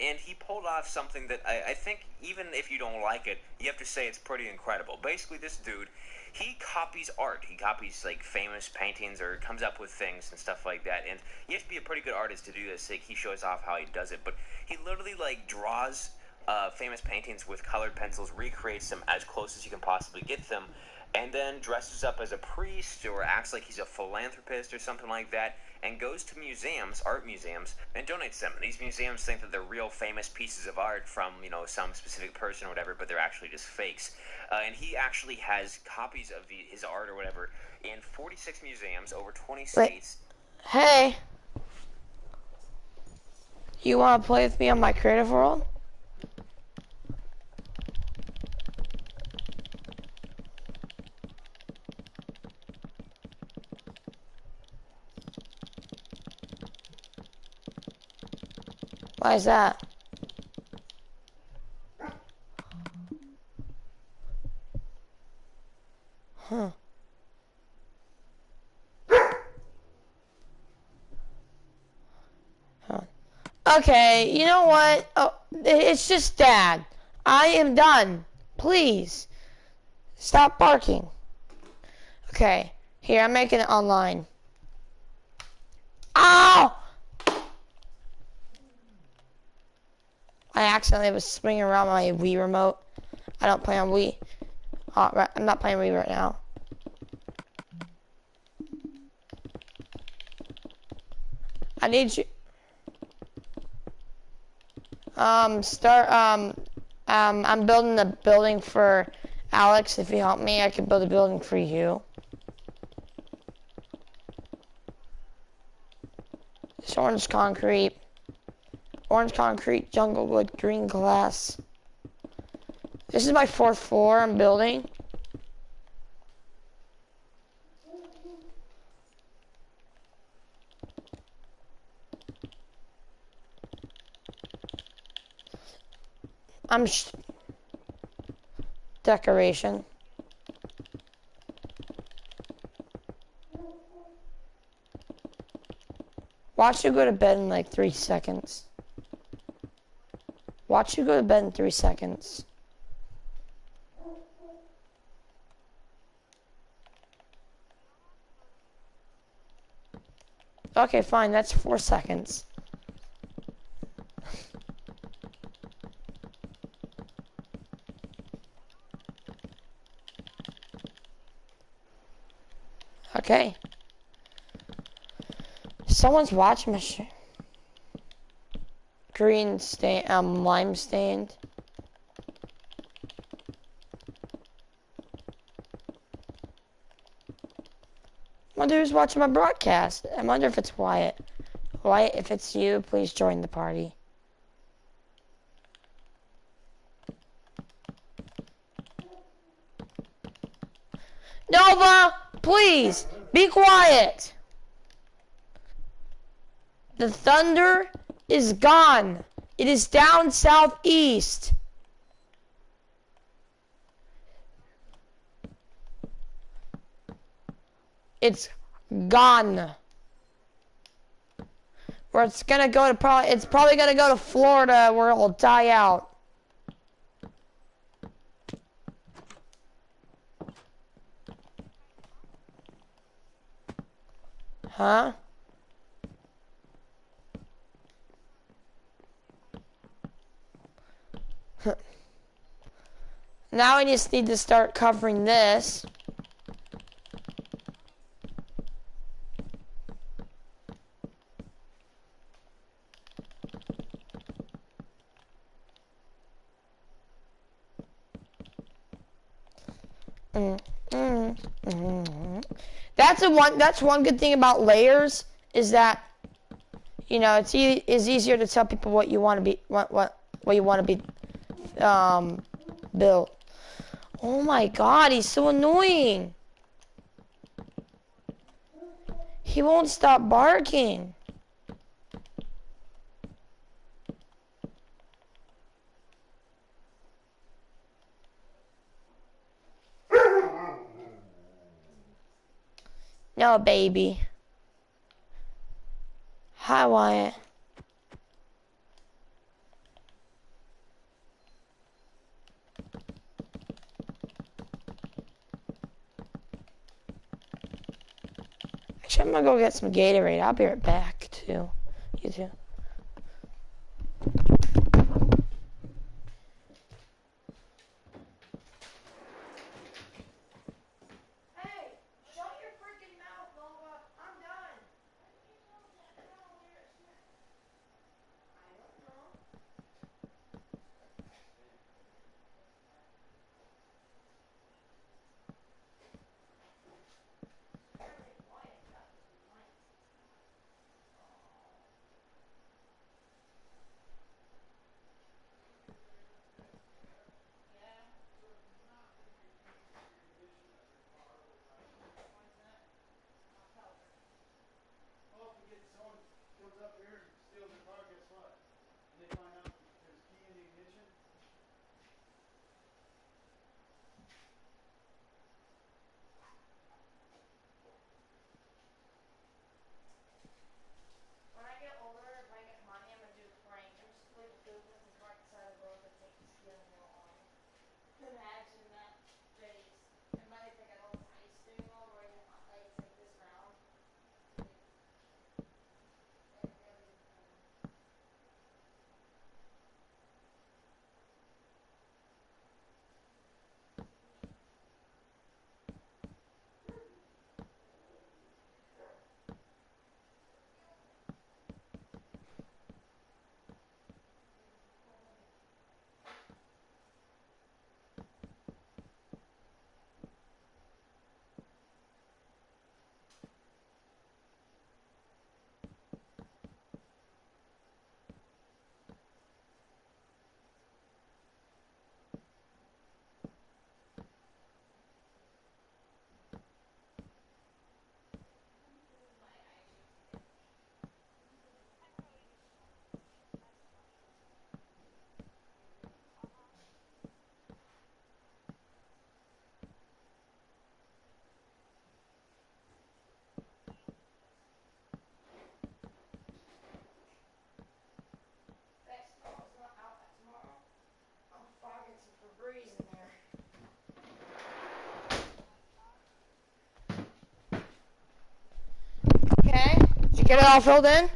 and he pulled off something that I think, even if you don't like it, you have to say it's pretty incredible. Basically, this dude, he copies art. He copies, like, famous paintings or comes up with things and stuff like that, and you have to be a pretty good artist to do this. Like, he shows off how he does it, but he literally, like, draws famous paintings with colored pencils, recreates them as close as you can possibly get them, and then dresses up as a priest or acts like he's a philanthropist or something like that, and goes to museums, art museums, and donates them. And these museums think that they're real famous pieces of art from, some specific person or whatever, but they're actually just fakes. And he actually has copies of his art or whatever in 46 museums over 20 states. Hey, you want to play with me on my creative world? Why is that? Huh. Okay, you know what? Oh, it's just Dad. I am done. Please. Stop barking. Okay, here, I'm making it online. Ow! I accidentally was swinging around my Wii remote. I don't play on Wii. Right, I'm not playing Wii right now. I need you. I'm building a building for Alex. If you help me, I can build a building for you. It's orange concrete, jungle wood, green glass. This is my 4th floor I'm building. Decoration. Watch you go to bed in like 3 seconds. Watch you go to bed in 3 seconds. Okay, fine, that's 4 seconds. Okay. Someone's washing machine. Green stain, lime stained. I wonder who's watching my broadcast. I wonder if it's Wyatt. Wyatt, if it's you, please join the party. Nova, please, be quiet. The thunder is gone. It is down southeast. It's gone. Where it's gonna go to it's probably gonna go to Florida where it'll die out. Huh? Now I just need to start covering this. That's one good thing about layers is that, you know, it's easier to tell people what you want to be what you want to be built. Oh my God, he's so annoying. He won't stop barking. No, baby. Hi, Wyatt. Actually, I'm gonna go get some Gatorade. I'll be right back, too. You too. Get it all filled in?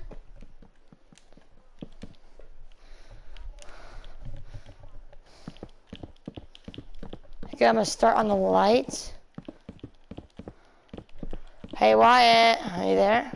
Okay, I'm gonna start on the lights. Hey Wyatt, are you there?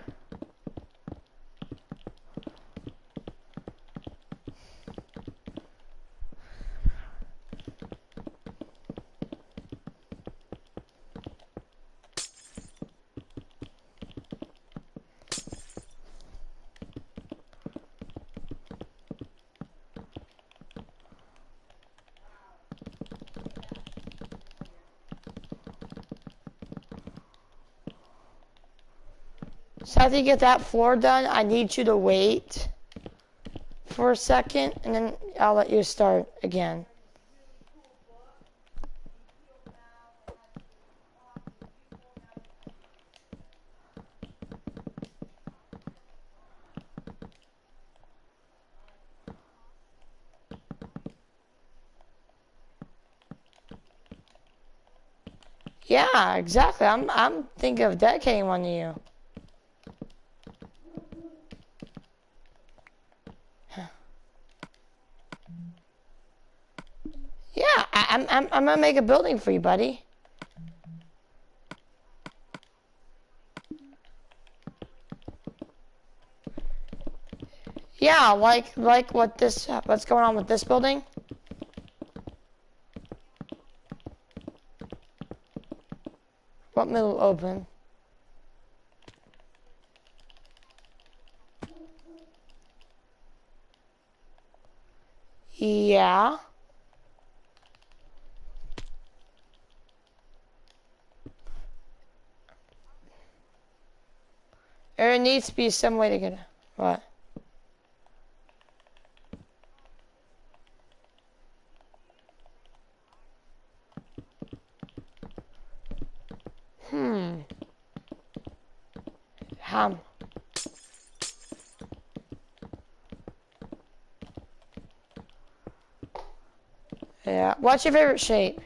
So after you get that floor done, I need you to wait for a second, and then I'll let you start again. Yeah, exactly. I'm thinking of dedicating one to you. Yeah, I'm gonna make a building for you, buddy. Yeah, like what's going on with this building? What middle open? Yeah. There needs to be some way to get it. What? Yeah. What's your favorite shape?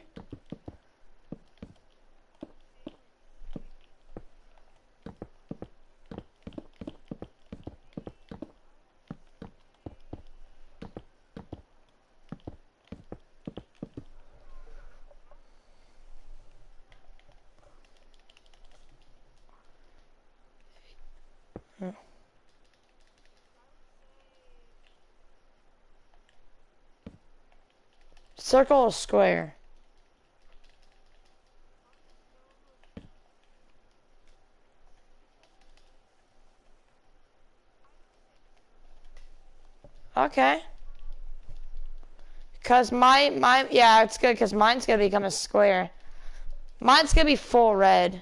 Circle or square? Okay. Cause yeah, it's good because mine's gonna become a square. Mine's gonna be full red.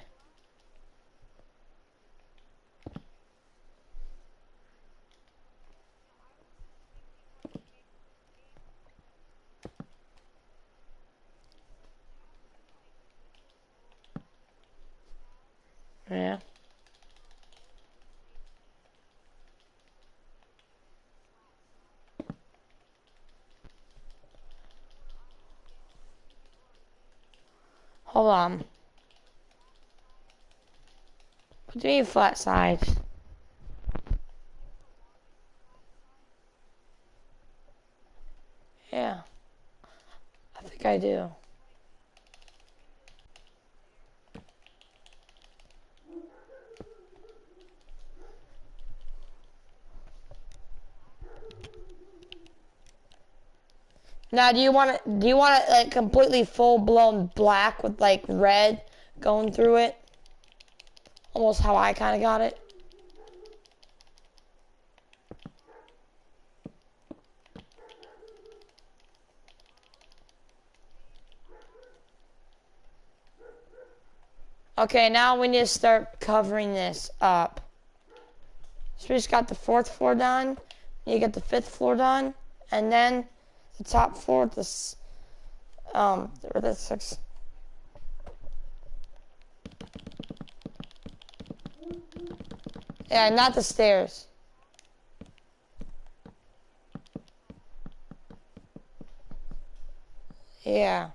Yeah. Hold on. What do you mean flat sides? Yeah. I think I do. Now, do you want it like completely full blown black with like red going through it? Almost how I kind of got it. Okay, now we need to start covering this up. So we just got the 4th floor done. You get the 5th floor done, and then the top floor, the 6th. Yeah, not the stairs. Yeah.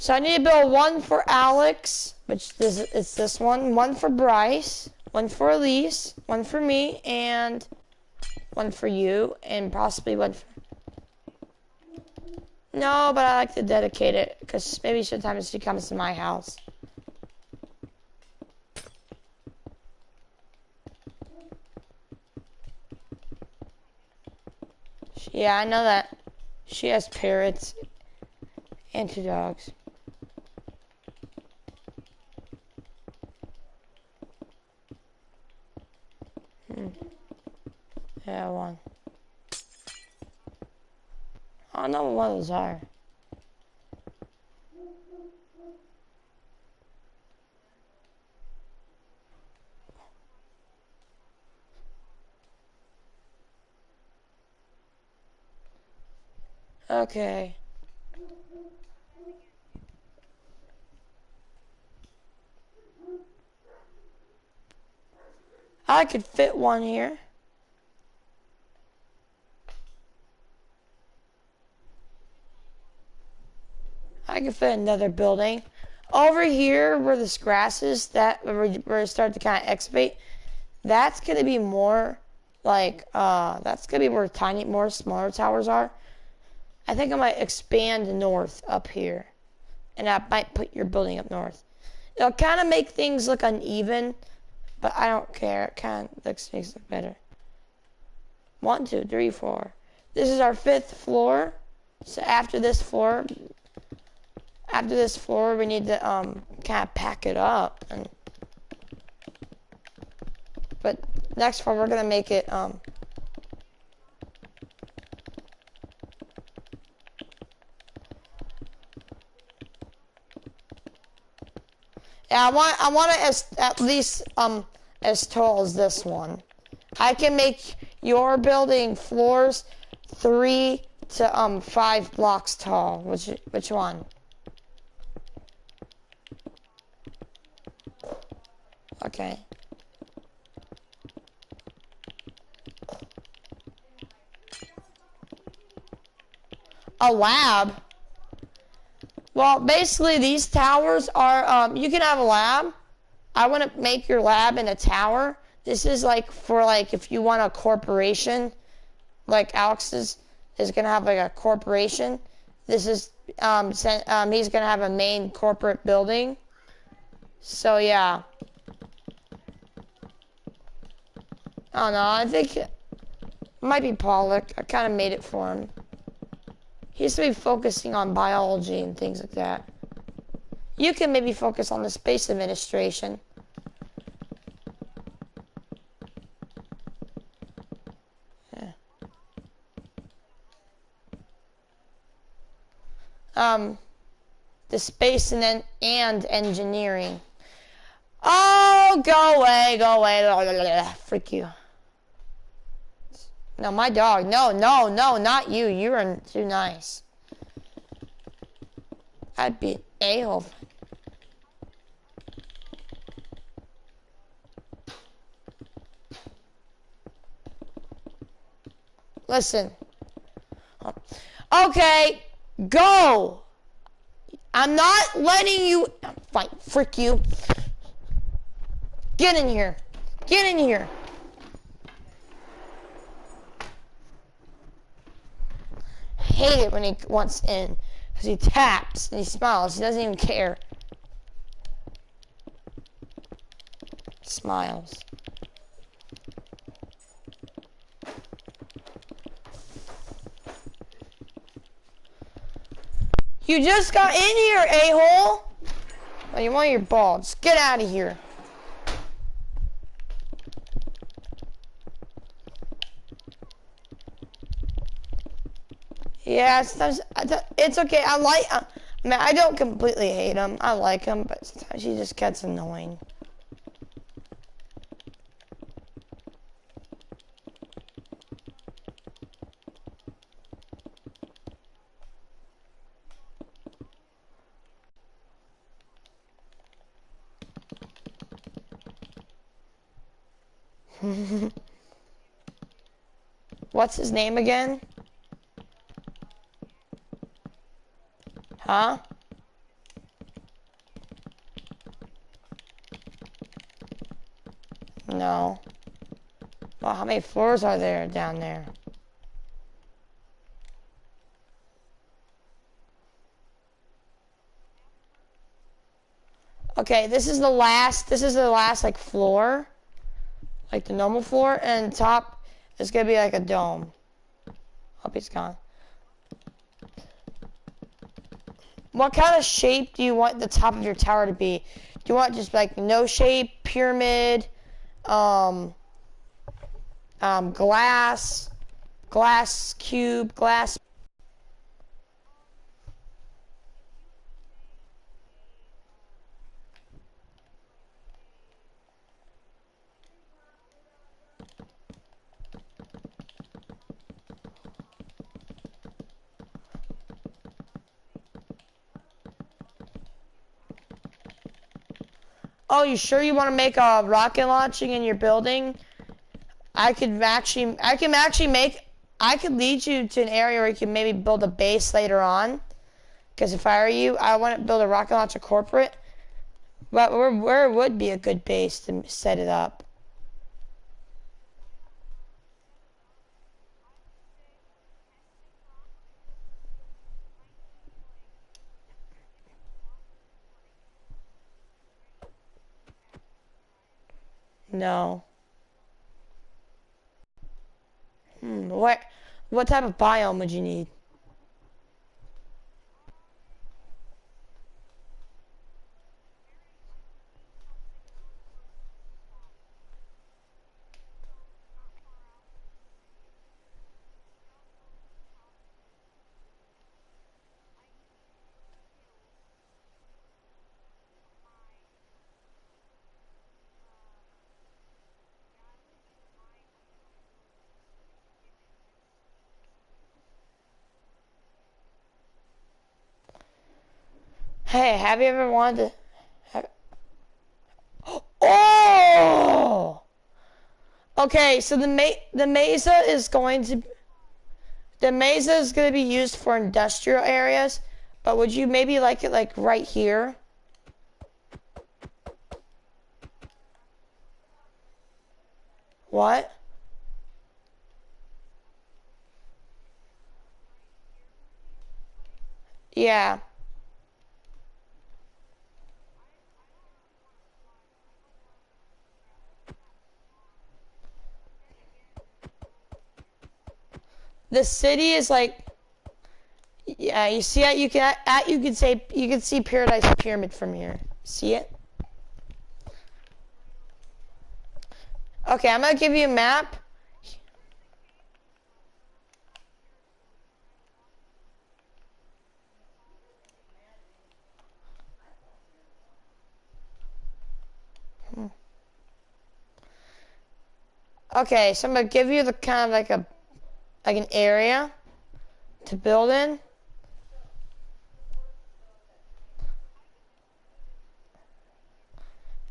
So I need to build one for Alex, which it's this one for Bryce, one for Elise, one for me, and one for you, and possibly one for... No, but I like to dedicate it, because maybe sometimes she comes to my house. Yeah, I know that. She has parrots and 2 dogs. Yeah, one. I don't know what one of those are. Okay. I could fit one here. I could fit another building. Over here where this grass is, that where it started to kind of excavate, that's going to be more like, that's going to be where more smaller towers are. I think I might expand north up here. And I might put your building up north. It'll kind of make things look uneven, but I don't care. It kind of makes things look better. 1, 2, 3, 4. This is our 5th floor. So after this floor, we need to kind of pack it up. But next floor, we're gonna make it yeah, I want it at least as tall as this one. I can make your building floors 3 to 5 blocks tall. Which one? Okay. A lab? Well, basically these towers are, you can have a lab. I want to make your lab in a tower. This is like for like if you want a corporation, like Alex is going to have like a corporation. This is, he's going to have a main corporate building. So yeah. I don't know, I think it might be Pollock. I kind of made it for him. He used to be focusing on biology and things like that. You can maybe focus on the space administration. Yeah. The space and engineering. Oh, go away, go away. Freak you. No, my dog. No, not you. You're too nice. I'd be an a-hole. Listen. Okay, go. I'm not letting you fight. Frick you. Get in here. Get in here. Hate it when he wants in, because he taps and he smiles. He doesn't even care. Smiles. You just got in here, a-hole. Oh, you want your ball. Just get out of here. Yeah, sometimes it's okay. I mean, I don't completely hate him. I like him, but sometimes he just gets annoying. What's his name again? Huh? No. Well, how many floors are there down there? Okay, this is the last like floor. Like the normal floor, and top is gonna be like a dome. Hope he's gone. What kind of shape do you want the top of your tower to be? Do you want just like no shape, pyramid, glass cube, glass? Oh, you sure you want to make a rocket launching in your building? I could lead you to an area where you can maybe build a base later on. Because if I were you, I want to build a rocket launcher corporate. But where would be a good base to set it up? No. What type of biome would you need? Hey, have you ever wanted to... Oh! Okay, so the mesa is going to... The mesa is going to be used for industrial areas, but would you maybe like it like right here? What? Yeah. The city is like, yeah, you see it. You can see Paradise Pyramid from here. See it? Okay, I'm gonna give you a map. Okay, so I'm gonna give you the kind of like an area to build in.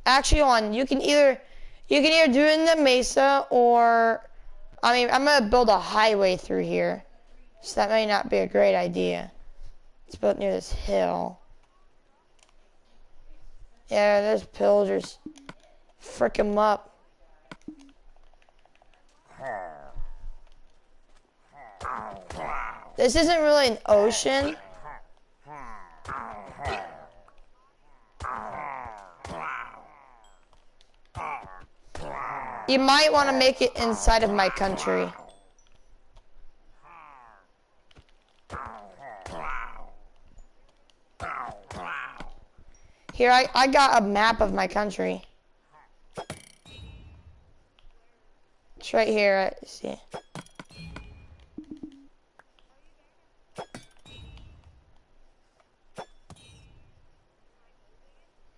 Actually, you can either do it in the mesa, or I mean, I'm gonna build a highway through here, so that may not be a great idea. It's built near this hill. Yeah, there's pillagers. Frick 'em up. This isn't really an ocean. You might want to make it inside of my country. Here, I got a map of my country. It's right here. See.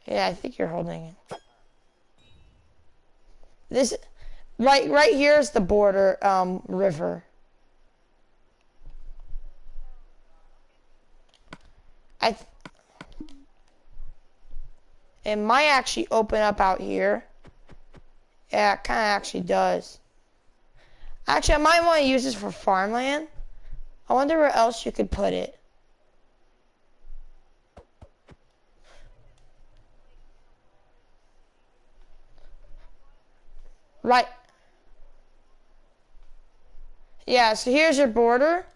Yeah, I think you're holding it. This right here is the border river. It might actually open up out here. Yeah, it kind of actually does. Actually, I might want to use this for farmland. I wonder where else you could put it. right. Yeah, so here's your border.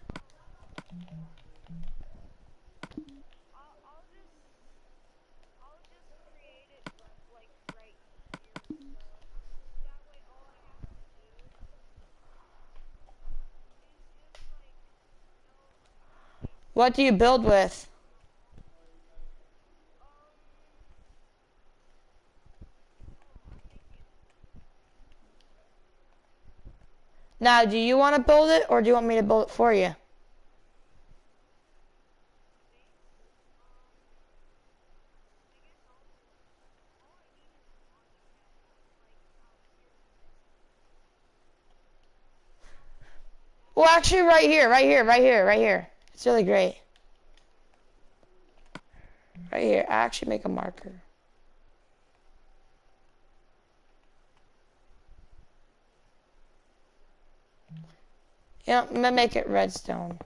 What do you build with? Now, do you want to build it, or do you want me to build it for you? Well, actually, right here. It's really great. Right here, I actually make a marker. Yeah, I'm gonna make it redstone.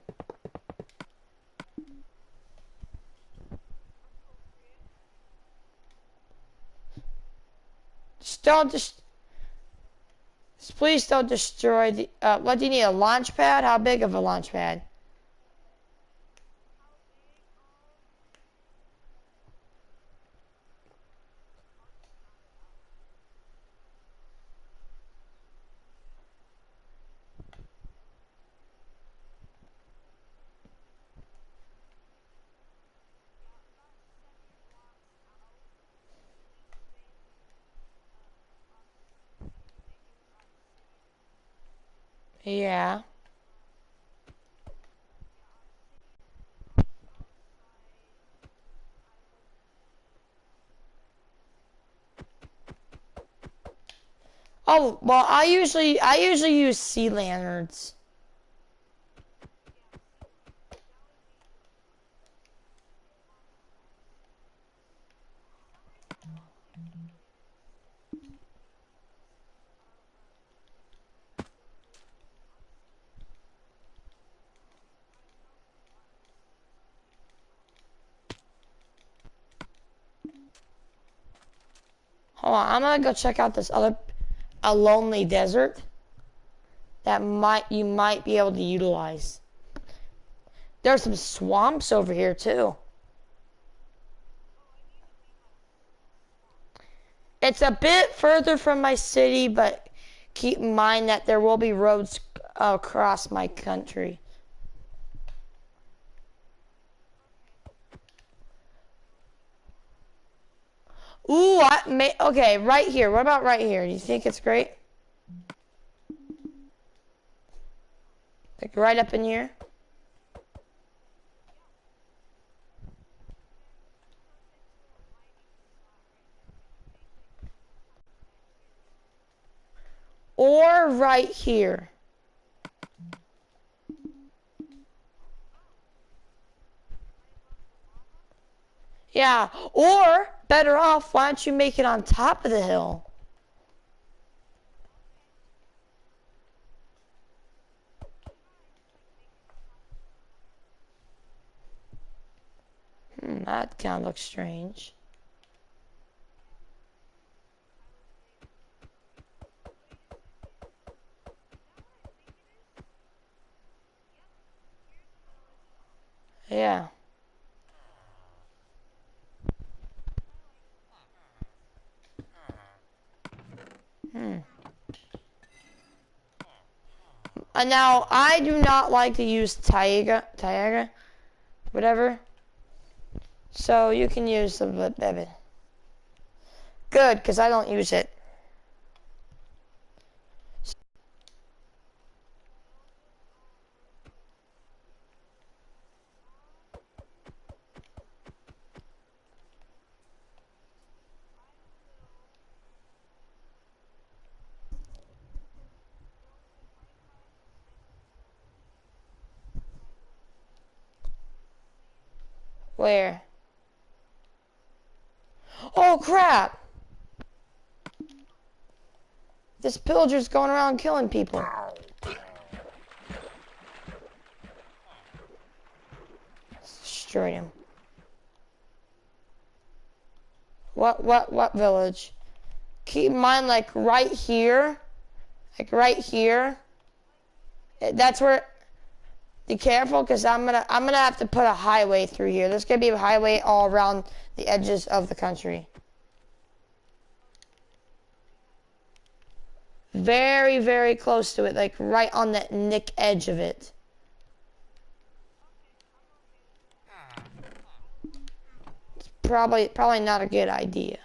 Please don't destroy the, what do you need, a launch pad? How big of a launch pad? Yeah. Oh, well, I usually use sea lanterns. Hold on, I'm gonna go check out this other, a lonely desert that you might be able to utilize. There's some swamps over here too. It's a bit further from my city, but keep in mind that there will be roads across my country. Ooh, okay, right here. What about right here? Do you think it's great? Like right up in here? Or right here. Yeah, or better off, why don't you make it on top of the hill? That kind of looks strange. Yeah. Now, I do not like to use Taiga, whatever. So you can use the baby. Good, because I don't use it. Where? Oh crap! This pillager's going around killing people. Destroy him. What village? Keep in mind, like right here, Like right here. That's where. Be careful, because I'm gonna have to put a highway through here. There's gonna be a highway all around the edges of the country. Very, very close to it, like right on that nick edge of it. It's probably not a good idea.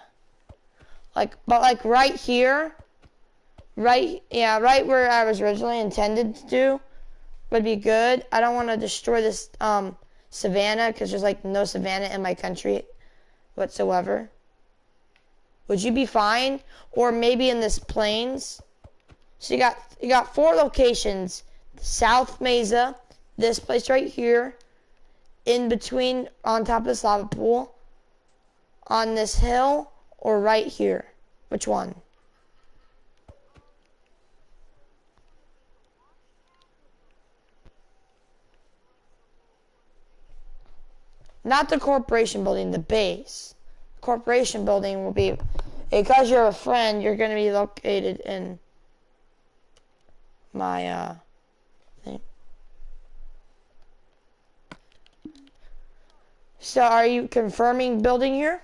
But like right here, right where I was originally intended to do would be good. I don't want to destroy this savanna, because there's like no savanna in my country whatsoever. Would you be fine? Or maybe in this plains? So you got 4 locations: South Mesa, this place right here, in between on top of this lava pool, on this hill, or right here. Which one? Not the corporation building, the base. Corporation building will be, because you're a friend, you're going to be located in my thing. So are you confirming building here?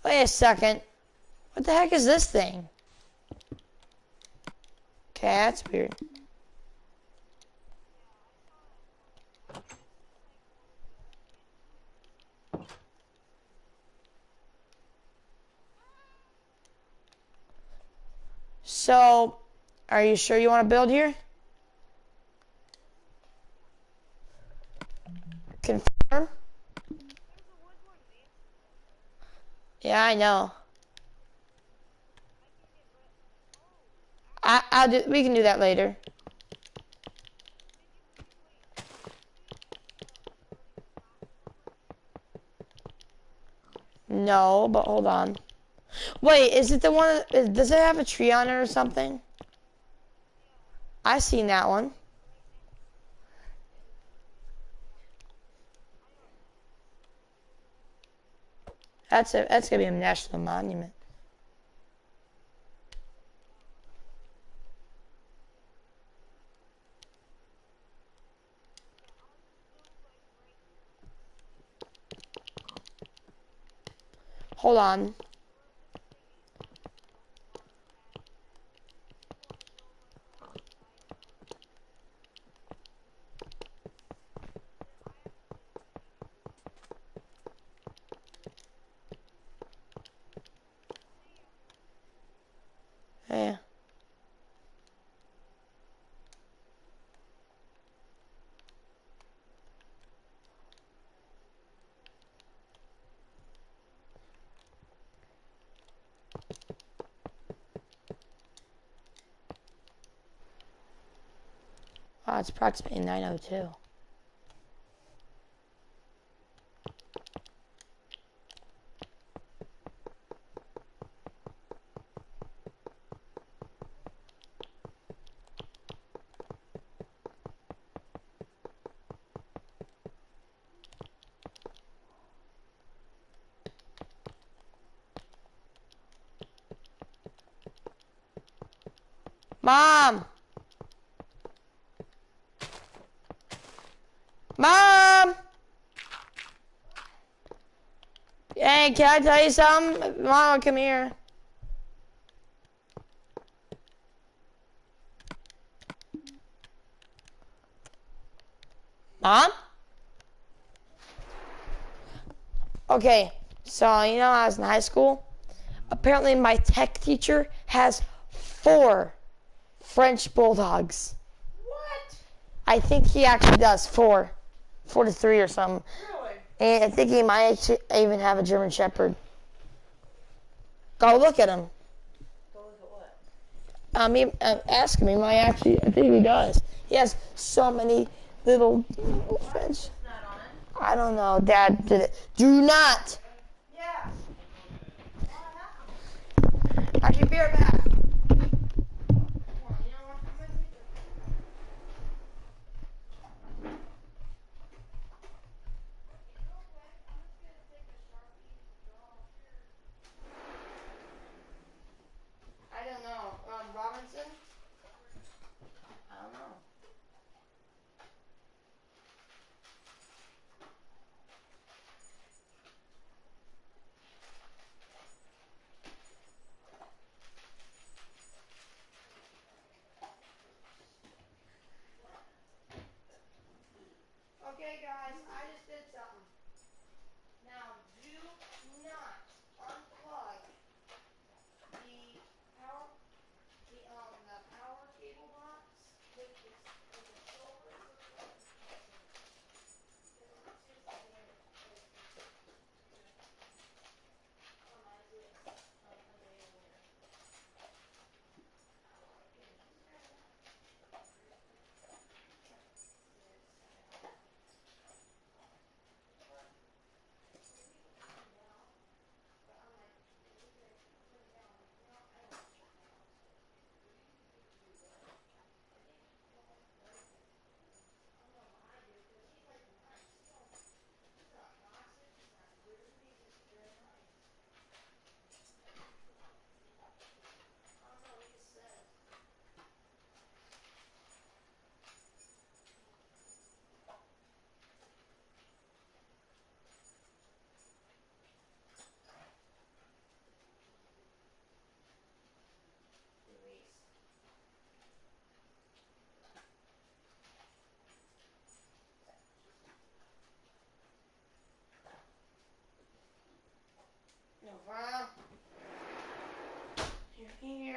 Wait a second. What the heck is this thing? Okay, that's weird. So, are you sure you want to build here? Confirm? Yeah, I know. We can do that later. No, but hold on. Wait, is it the one, does it have a tree on it or something? I've seen that one. That's gonna be a national monument. Hold on. Yeah. Wow, it's approximately 9:02. Mom! Mom! Hey, can I tell you something? Mom, come here. Mom? Okay, so you know I was in high school? Apparently my tech teacher has 4 French bulldogs. What? I think he actually does 4 to 3 or something. Really? And I think he might even have a German Shepherd. Go look at him. Go look at what? Ask him. I think he does. He has so many little French. I don't know. Dad did it. Do not. Yeah. I can be right back.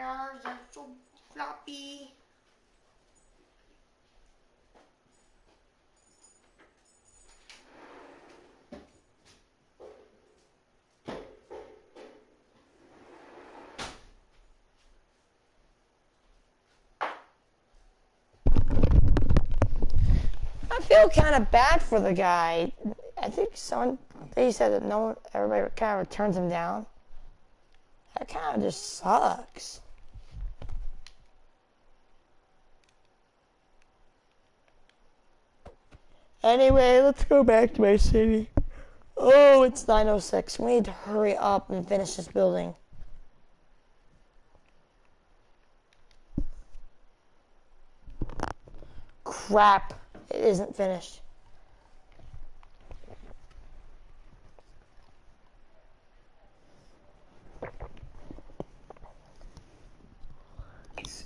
stairs. I'm so floppy. I feel kind of bad for the guy. I think they said that everybody kind of turns him down. That kind of just sucks. Anyway, let's go back to my city. Oh, it's 9:06. We need to hurry up and finish this building. Crap. It isn't finished.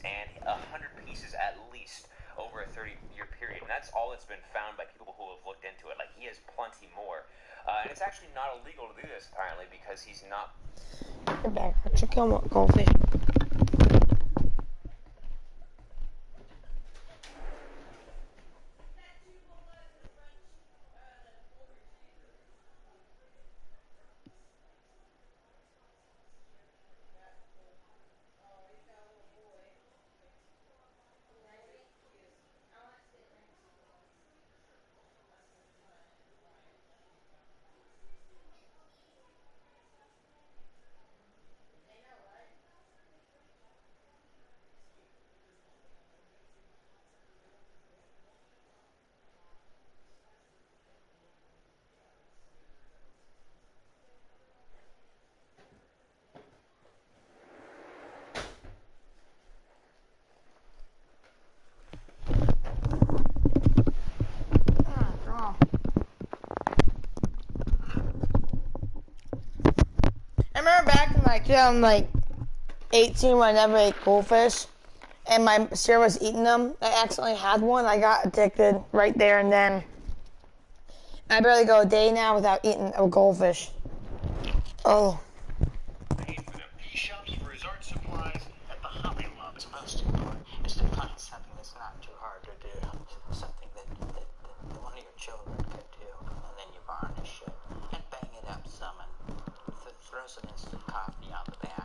And 100 pieces at least over a 30-year period, and that's all that's been found by people who have looked into it. Like, he has plenty more, and it's actually not illegal to do this apparently because he's not. Get back. Check out what goldfish. I remember back in like 2018 when I never ate goldfish and my sister was eating them. I accidentally had one. I got addicted right there and then. I barely go a day now without eating a goldfish. Oh. Paid for them. He shops for his art supplies at the Hobby Lobby. The most important is to find something that's not too hard to do. Something that one of your children could do. And then you varnish it and bang it up some and throw some instant coffee on the back.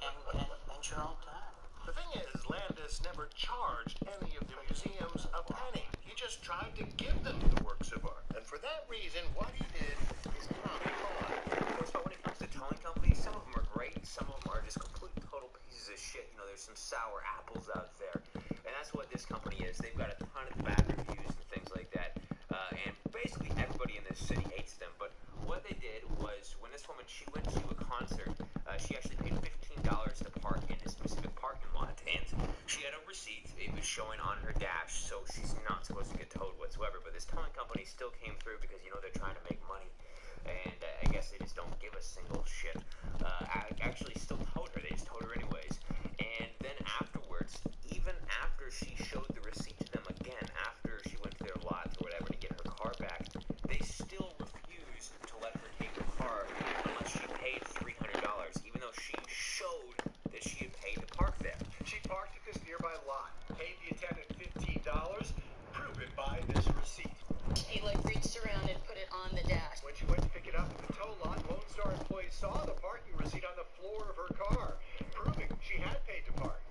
and you're all done. The thing is, Landis never charged any of the museums a penny. He just tried to give them the works of art. And for that reason, what he did is not fun. Of course, but when it comes to towing companies, some of them are great, some of them are just complete total pieces of shit. You know, there's some sour apples out there. And that's what this company is. They've got a ton of bad reviews and things like that. And basically everybody in this city hates them. But what they did was, when this woman, she went to a concert, she actually paid $15 to park in a specific parking lot. And she had a receipt. It was showing on her dash, so she's not supposed to get towed whatsoever. But this towing company still came through because, you know, they're trying to make money. And I guess they just don't give a single shit. I actually still towed her. They just towed her anyways. And then afterwards, even after she showed the receipt to them again, after she went to their lot or whatever to get her car back, they still refused to let her take the car unless she paid $300, even though she showed that she had paid to park there. She parked at this nearby lot, paid the attendant $15, prove it by this receipt. He reached around and put it on the dash. When she went to pick it up at the tow lot, Lone Star employees saw the parking receipt on the floor of her car, proving she had paid to park.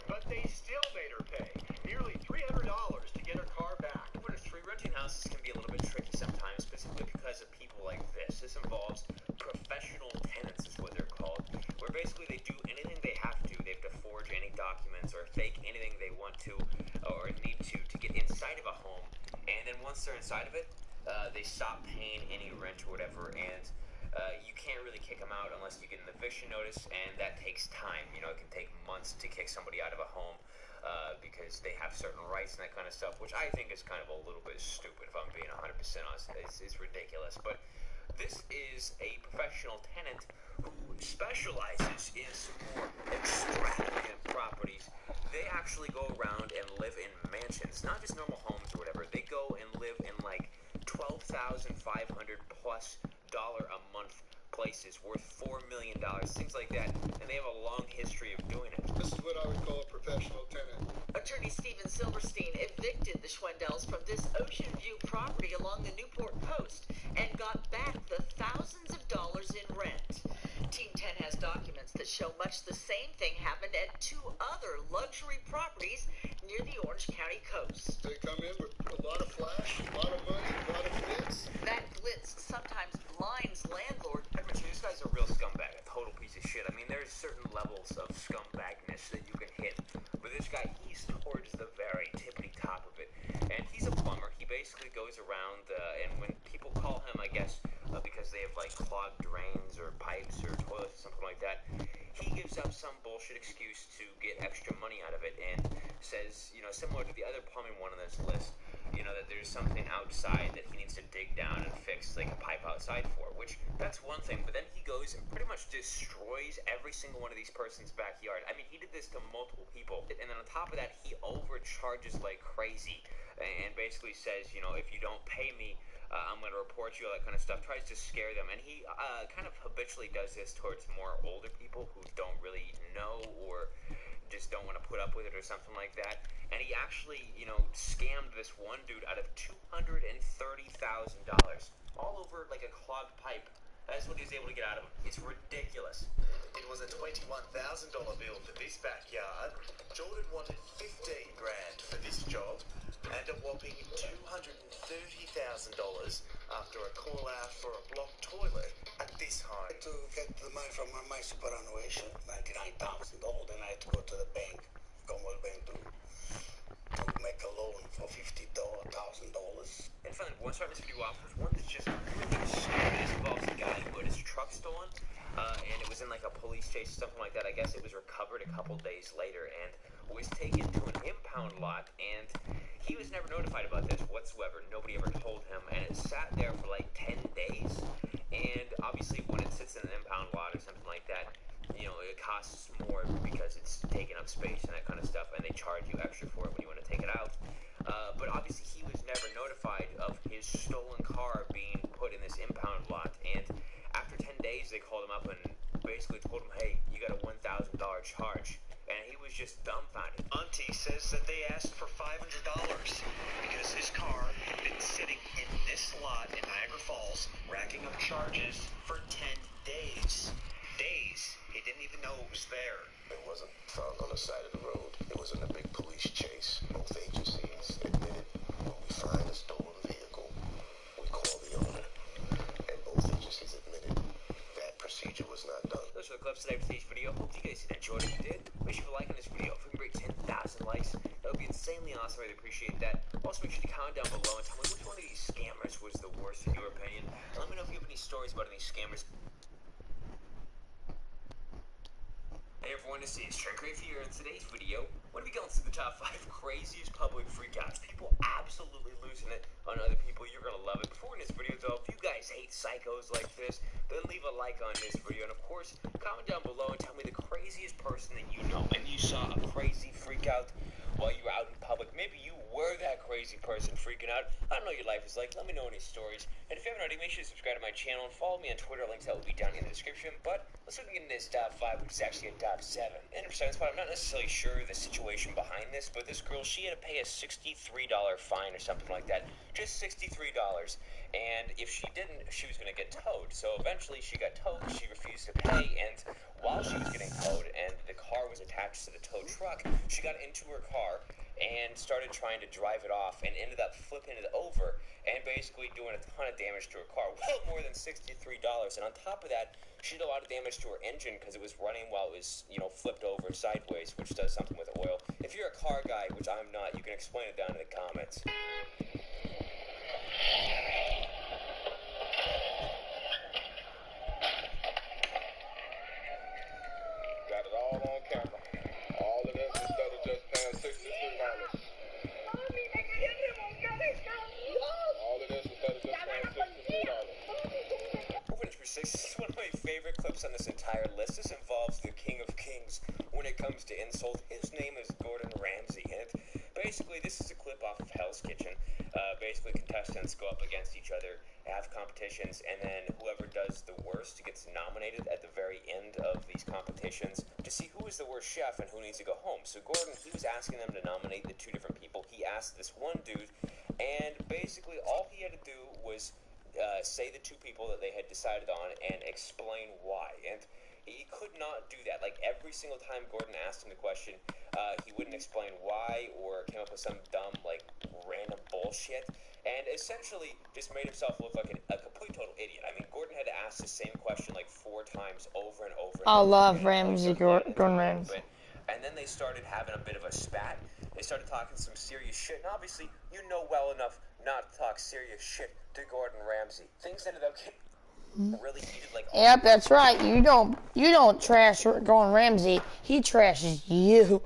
But they still made her pay nearly $300 to get her car back. But it's free. Renting houses can be a little bit tricky sometimes, specifically because of people like this. This involves professional tenants, is what they're called, where basically they do anything they have to. They have to forge any documents or fake anything they want to or need to get inside of a home. And then once they're inside of it, they stop paying any rent or whatever, and you can't really kick them out unless you get an eviction notice, and that takes time. You know, it can take months to kick somebody out of a home because they have certain rights and that kind of stuff, which I think is kind of a little bit stupid, if I'm being 100% honest. It's ridiculous. But this is a professional tenant who specializes in some more extravagant properties. They actually go around and live in mansions, not just normal homes or whatever. They go and live in like $12,500+ a month places worth $4 million, things like that, and they have a long history of doing it. This is what I would call a professional tenant. Attorney Steven Silverstein evicted the Schwendells from this Ocean View property along the Newport coast and got back the thousands of dollars in rent. Team 10 has documents that show much the same thing happened at 2 other luxury properties near the Orange County coast. They come in with a lot of flash, a lot of money, a lot of glitz. That glitz sometimes blinds landlords. This guy's a real scumbag, a total piece of shit. I mean, there's certain levels of scumbagness that you can hit. But this guy, he's towards the very tippity top of it. And he's a plumber. He basically goes around, and when people call him, I guess, because they have, like, clogged drains or pipes or toilets or something like that, he gives up some bullshit excuse to get extra money out of it and says, you know, similar to the other plumbing one on this list, you know, that there's something outside that he needs to dig down and fix, like, a pipe outside for, which, that's one thing, but then he goes and pretty much destroys every single one of these person's backyard. I mean, he did this to multiple people, and then on top of that, he overcharges like crazy, and basically says, you know, if you don't pay me, I'm going to report you, all that kind of stuff, tries to scare them, and he kind of habitually does this towards more older people who don't really know or just don't want to put up with it or something like that. And he actually, you know, scammed this one dude out of $230,000 all over like a clogged pipe. That's what he was able to get out of him. It's ridiculous. It was a $21,000 bill for this backyard. Jordan wanted $15 grand for this job and a whopping $230,000 after a call out for a blocked toilet at this home. To get the money from my superannuation, $99,000, then I had to go to the bank, Commonwealth Bank, to make a loan for $50,000. And finally, we'll start this video off with one that's just really stupid. This involves a guy who had his truck stolen, and it was in like a police chase or something like that. I guess it was recovered a couple days later and was taken to an impound lot, and he was never notified about this whatsoever. Nobody ever told him, and it sat there for like 10 days. And obviously, when it sits in an impound lot or something like that, you know, it costs more because it's taking up space and that kind of stuff, and they charge you extra for it when you want to take it out. But obviously, he was never notified of his stolen car being put in this impound lot. And after 10 days, they called him up and basically told him, hey, you got a $1,000 charge. And he was just dumbfounded. Auntie says that they asked for $500 because his car had been sitting in this lot in Niagara Falls, racking up charges for 10 days. Days he didn't even know it was there. It wasn't found on the side of the road. It was in a big police chase. Both agencies admitted when we find a stolen vehicle, we call the owner. And both agencies admitted that procedure was not done. Those are the clips today for today's video. Hope you guys enjoyed it. If you did, make sure to like on this video. If we can break 10,000 likes, that would be insanely awesome. I'd appreciate that. Also, make sure to comment down below and tell me which one of these scammers was the worst in your opinion. And let me know if you have any stories about any scammers. Hey everyone, this is Trent Crazy here. In today's video, we're going to be going through the top 5 craziest public freakouts. People absolutely losing it on other people. You're going to love it. Before we end this video though, if you guys hate psychos like this, then leave a like on this video. And of course, comment down below and tell me the craziest person that you know and you saw a crazy freakout while you were out in public. Maybe you were that crazy person freaking out. I don't know what your life is like. Let me know any stories. And if you haven't already, make sure to subscribe to my channel and follow me on Twitter. Links that will be down in the description. But let's look at this top 5, which is actually a top 7. And for second spot, I'm not necessarily sure the situation behind this, but this girl, she had to pay a $63 fine or something like that. Just $63. And if she didn't, she was going to get towed. So eventually she got towed. She refused to pay. And while she was getting towed and the car was attached to the tow truck, she got into her car and started trying to drive it off and ended up flipping it over and basically doing a ton of damage to her car, well more than $63. And on top of that, she did a lot of damage to her engine because it was running while it was, you know, flipped over sideways, which does something with oil. If you're a car guy, which I'm not, you can explain it down in the comments. Got it all on camera. All of this instead of just paying $63. All of this instead of just paying $63. Moving to 6, this is one of my favorite clips on this entire list. This involves the King of Kings when it comes to insult. His name is Gordon Ramsay, and basically, this is a clip off of Hell's Kitchen. Basically, contestants go up against each other, have competitions, and then whoever does the worst gets nominated at the very end of these competitions to see who is the worst chef and who needs to go home. So Gordon, he was asking them to nominate the two different people. He asked this one dude, and basically all he had to do was say the two people that they had decided on and explain why. And he could not do that. Like, every single time Gordon asked him the question, he wouldn't explain why or came up with some dumb, like, random bullshit. And essentially just made himself look like a complete total idiot. I mean, Gordon had to ask the same question like 4 times over and over. I love Ramsay, Gordon Ramsay. And then they started having a bit of a spat. They started talking some serious shit. And obviously, you know well enough not to talk serious shit to Gordon Ramsay. Things ended up getting really heated. Like, yep, that's right. You don't trash Gordon Ramsay. He trashes you.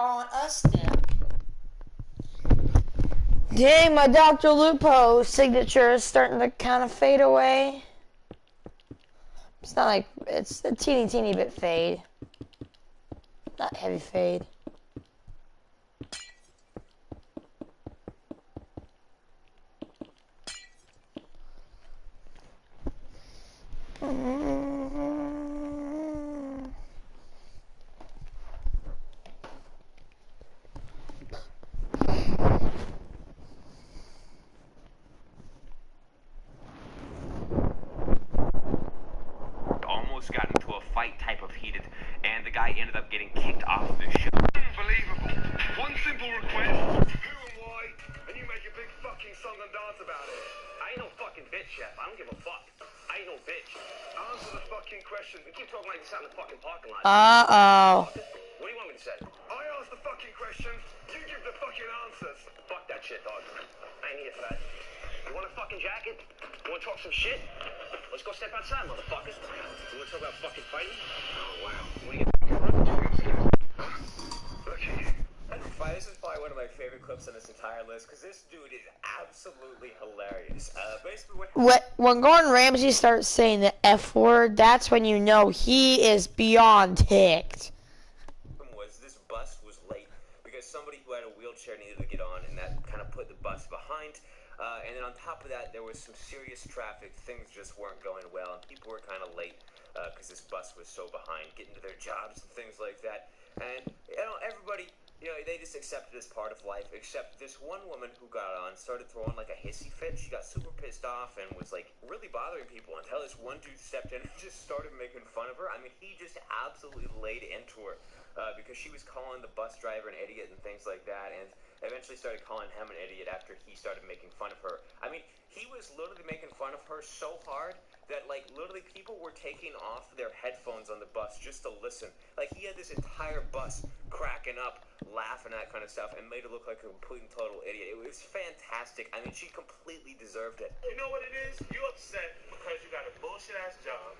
on us then. Dang, my Dr. Lupo signature is starting to kind of fade away. It's not like, it's a teeny bit fade. Not heavy fade. Almost got into a fight type of heated, and the guy ended up getting kicked off the show. Unbelievable. One simple request. Who and why? And you make a big fucking song and dance about it. I ain't no fucking bitch, chef. I don't give a fuck. I ain't no bitch. Answer the fucking question. You keep talking like this out in the fucking parking lot. Uh-oh. What do you want me to say? I ask the fucking questions. You give the fucking answers. Fuck that shit, dog. I ain't here for that. You want a fucking jacket? You want to talk some shit? Let's go step outside, motherfuckers. You want to talk about fucking fighting? Oh, wow. What do you Look at you. This is probably one of my favorite clips on this entire list, because this dude is absolutely hilarious. Basically When Gordon Ramsay starts saying the F word, that's when you know he is beyond ticked. Was this bus was late because somebody who had a wheelchair needed to get on, and that kind of put the bus behind. And then on top of that, there was some serious traffic. Things just weren't going well, and people were kind of late because this bus was so behind, getting to their jobs and things like that. And, everybody, they just accepted it as part of life, except this one woman who got on started throwing like a hissy fit. She got super pissed off and was like really bothering people until this one dude stepped in and just started making fun of her. I mean, he just absolutely laid into her because she was calling the bus driver an idiot and things like that, and eventually started calling him an idiot after he started making fun of her. I mean, he was literally making fun of her so hard that, like, literally people were taking off their headphones on the bus just to listen. Like, he had this entire bus cracking up, laughing at kind of stuff, and made her look like a complete and total idiot. It was fantastic. I mean, she completely deserved it. You know what it is? You upset because you got a bullshit-ass job.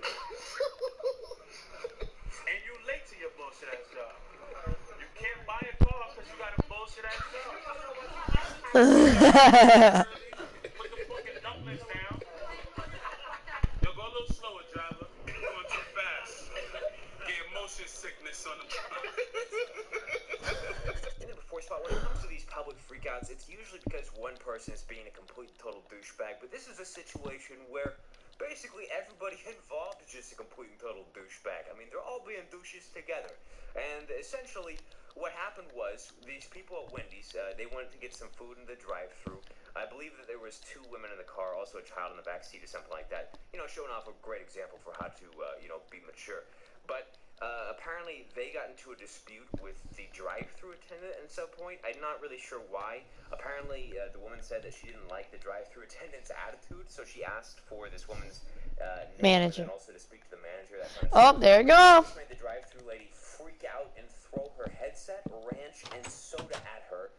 And you late to your bullshit-ass job. You can't buy a car because you got a bullshit-ass job. Put the fucking dumplings down. Yo, go a little slower, driver. You're going too fast. Get motion sickness on the And then before spot, when it comes to these public freakouts, it's usually because one person is being a complete and total douchebag. But this is a situation where basically everybody involved is just a complete and total douchebag. I mean, they're all being douches together. And essentially, what happened was these people at Wendy's, they wanted to get some food in the drive-thru. I believe that there was 2 women in the car, also a child in the back seat or something like that. Showing off a great example for how to, be mature. But apparently they got into a dispute with the drive-thru attendant at some point. I'm not really sure why. Apparently the woman said that she didn't like the drive-thru attendant's attitude, so she asked for this woman's manager. And also to speak to the manager. That kind of stuff. There you go. This made the drive-thru lady freak out and throw her headset, ranch, and soda at her.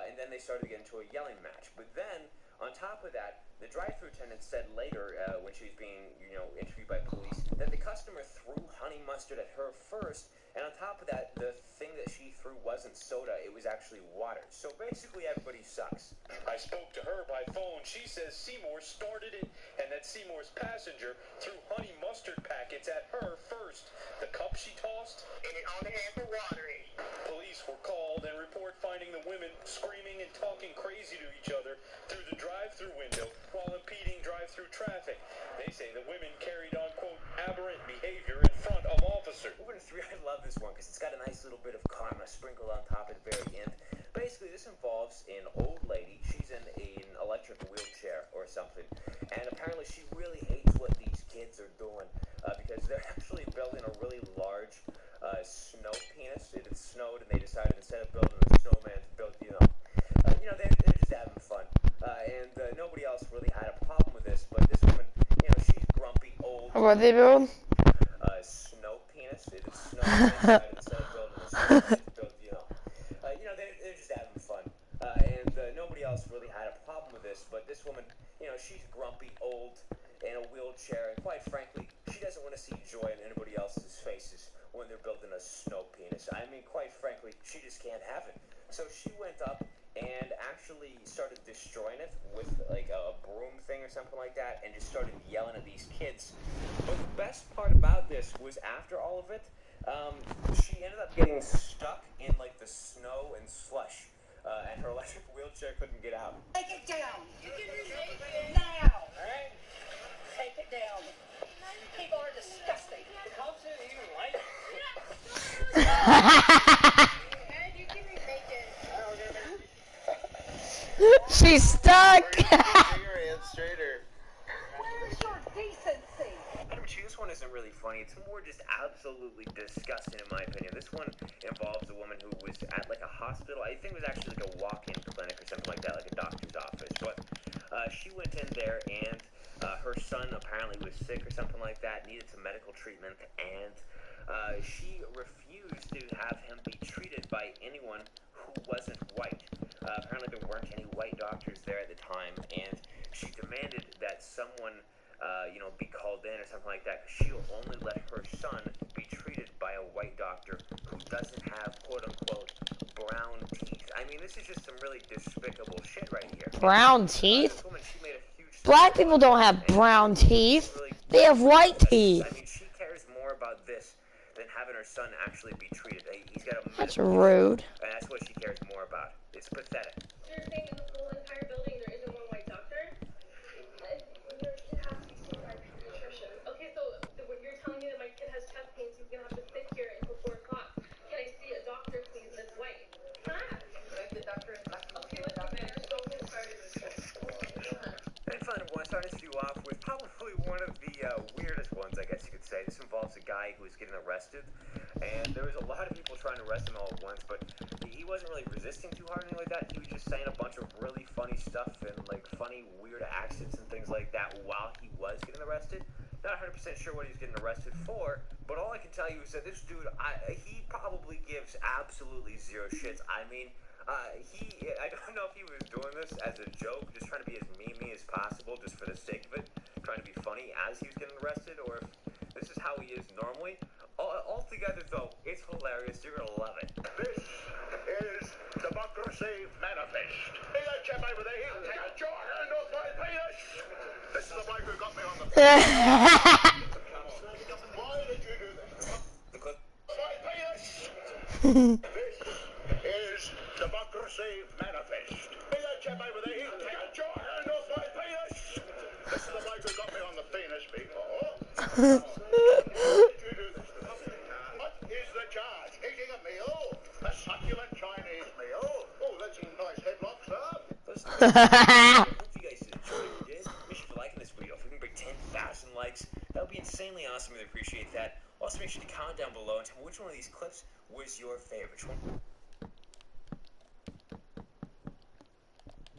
And then they started to get into a yelling match. But then, on top of that, the drive-thru attendant said later, when she was being, interviewed by police, that the customer threw honey mustard at her first, and on top of that, the thing that she threw wasn't soda, it was actually water. So basically, everybody sucks. I spoke to her by phone. She says Seymour started it, and that Seymour's passenger threw honey mustard packets at her first. The cup she tossed, and it only had the water in it. Police were called and report finding the women screaming and talking crazy to each other through the drive-thru window while impeding drive-thru traffic. They say the women carried on, quote, aberrant behavior in front of officers. Moving to 3, I love this one because it's got a nice little bit of karma sprinkled on top at the very end. Basically, this involves an old lady. She's in an electric wheelchair or something, and apparently she really hates what these kids are doing because they're actually building a really large snow penis. It had snowed, and they decided instead of building a snowman to build, they're just having fun. And nobody else really had a problem with this, but this woman, she's grumpy, old. What they build? Snow penis. It had snowed, and they decided instead of building a snowman to build, they're just having fun. And nobody else really had a problem with this, but this woman, she's grumpy, old, in a wheelchair, and quite frankly, she doesn't want to see joy in anybody else's faces when they're building a snow penis. I mean, quite frankly, frankly, she just can't have it. So she went up and actually started destroying it with like a broom thing or something like that, and just started yelling at these kids. But the best part about this was after all of it, she ended up getting stuck in like the snow and slush, and her electric wheelchair couldn't get out. Take it down. You can remake it now. All right. Take it down. People are disgusting. The cops didn't even like it. And you can remake it. She's stuck. Straighter. Where's your decency? Number two, this one isn't really funny. It's more just absolutely disgusting in my opinion. This one involves a woman who was at like a hospital. I think it was actually like a walk-in clinic or something like that, like a doctor's office. But she went in there and her son apparently was sick or something like that, needed some medical treatment, and she refused to have him be treated by anyone who wasn't white. Apparently there weren't any white doctors there at the time, and she demanded that someone be called in or something like that, because she'll only let her son be treated by a white doctor who doesn't have quote-unquote brown teeth. I mean, this is just some really despicable shit right here. Brown teeth? Black people don't have brown teeth. They have white teeth. I mean, she cares more about this than having her son actually be treated. He's got a That's rude. And that's what she cares more about. It's pathetic. So you're saying in the whole entire building there isn't one white doctor? Your kid has to be seen by a pediatrician. Okay, so when you're telling me that my kid has chest pains, he's gonna have to sit here until 4 o'clock. Can I see a doctor, please, that's white? Can I? The doctor is black. Okay, let's go there. Don't get started with this. And finally, I started to do off with probably one of the weirdest ones, I guess you could say. This involves a guy who was getting arrested, and there was a lot of people trying to arrest him all at once, but he wasn't really resisting too hard or anything like that. He was just saying a bunch of really funny stuff and like funny, weird accents and things like that while he was getting arrested. Not 100% sure what he was getting arrested for, but all I can tell you is that this dude, he probably gives absolutely zero shits. I mean, I don't know if he was doing this as a joke, just trying to be as memey as possible, just for the sake of it, trying to be funny as he was getting arrested, or if this is how he is normally. Altogether, though, it's hilarious. You're gonna love it. This is Democracy Manifest. Hey, that chap over there, get your hand off my penis! This is the bloke who got me on the Why did you do that? My penis! This is Democracy Manifest. Hey, that chap over there, get your hand off my penis! This is the bloke who got me on the penis before. Why did you do this? What is the charge? Eating a meal? A succulent Chinese meal? Oh, that's a nice headlock, sir. I hope you guys enjoyed it. Make sure to like this video. If we can break 10,000 likes, that would be insanely awesome. We'd appreciate that. Also, make sure to comment down below and tell me which one of these clips was your favorite. Which one?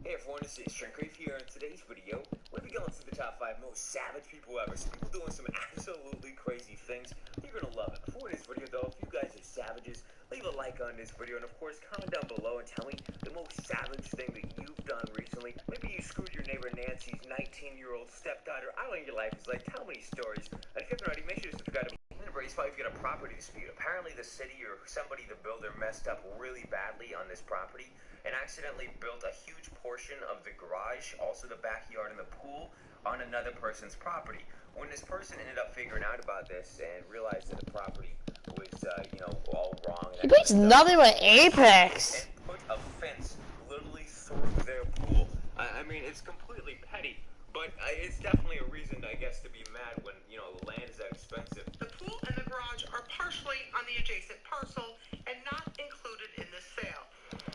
Hey everyone, this is Shrinkreef here. In today's video, we'll be going through the top 5 most savage people ever. Some people doing some absolutely crazy things. You're gonna love it. Before this video though, if you guys are savages, leave a like on this video, and of course comment down below and tell me the most savage thing that you've done recently. Maybe you screwed your neighbor Nancy's 19-year-old stepdaughter. I don't know what your life is like. Tell me stories. And if you haven't already, make sure to subscribe to me. It's probably if you got a property dispute. Apparently the city or somebody, the builder, messed up really badly on this property and accidentally built a huge portion of the garage, also the backyard and the pool, on another person's property. When this person ended up figuring out about this and realized that the property was, all wrong. He plays nothing but Apex. And put a fence literally through their pool. I mean, it's completely petty, but it's definitely a reason, I guess, to be mad when, the land is that expensive. The pool and the garage are partially on the adjacent parcel and not included in the sale.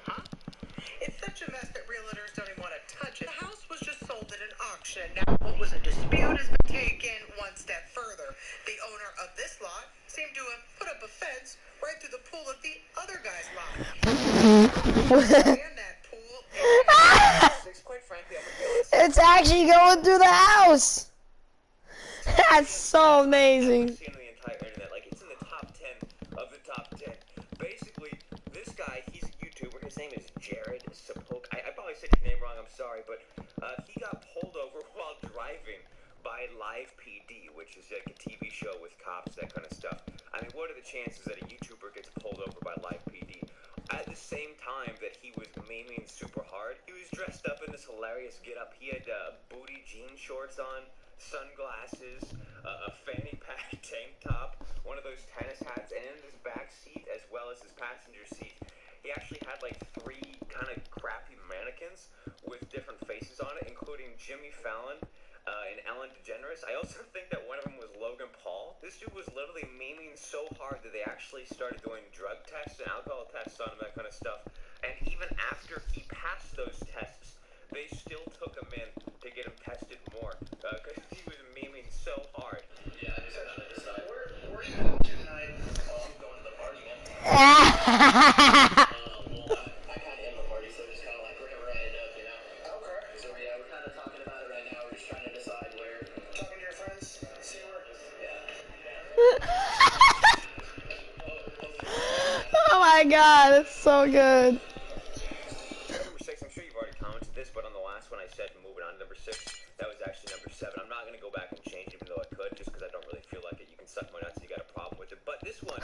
Huh? It's such a mess that realtors don't even want to touch it. The house was just sold at an auction. Now, what was a dispute has been taken one step further. The owner of this lot seemed to have put up a fence right through the pool of the other guy's lot. And that pool Quite frankly, it's actually going through the house. That's so amazing. The entire internet, like it's in the top 10 of the top 10. Basically, this guy, he's a YouTuber. His name is Jared Sapok. I probably said your name wrong. I'm sorry, but he got pulled over while driving by Live PD, which is like a TV show with cops, that kind of stuff. I mean, what are the chances that a YouTuber gets pulled over by Live PD? at the same time that he was memeing super hard, he was dressed up in this hilarious getup. He had booty jean shorts on, sunglasses, a fanny pack tank top, one of those tennis hats, and in his back seat as well as his passenger seat, he actually had like 3 kind of crappy mannequins with different faces on it, including Jimmy Fallon and Ellen DeGeneres. I also think that one of them was Logan Paul. This dude was literally memeing so hard that they actually started doing drug tests and alcohol tests on him, that kind of stuff. And even after he passed those tests, they still took him in to get him tested more because he was memeing so hard. Yeah, I just had to decide where are you going to tonight? Oh, I'm going to the party, man. Well, I kind of am the party, so just kind of like wherever I end up, you know. Okay. So yeah, we're kind of talking about it right now. We're just trying to decide where. Talking to your friends, see where. Yeah. Oh my god, it's so good. Number 6, I'm sure you've already commented this, but on the last one I said moving on to number 6, that was actually number 7. I'm not going to go back and change it, even though I could, just because I don't really feel like it. You can suck my nuts if you got a problem with it. But this one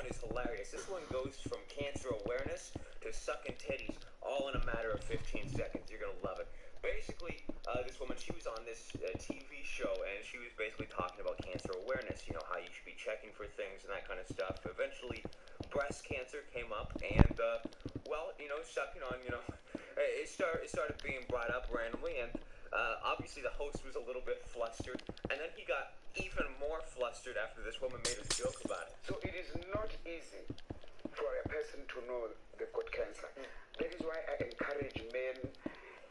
is hilarious. This one goes from cancer awareness to sucking titties all in a matter of 15 seconds. You're going to love it. Basically, this woman, she was on this TV show, and she was basically talking about cancer awareness, you know, how you should be checking for things and that kind of stuff. Eventually, breast cancer came up, and, well, you know, sucking on, you know, it started being brought up randomly, and obviously the host was a little bit flustered, and then he got even more flustered after this woman made a joke about it. So it is not easy for a person to know they've got cancer. That is why I encourage men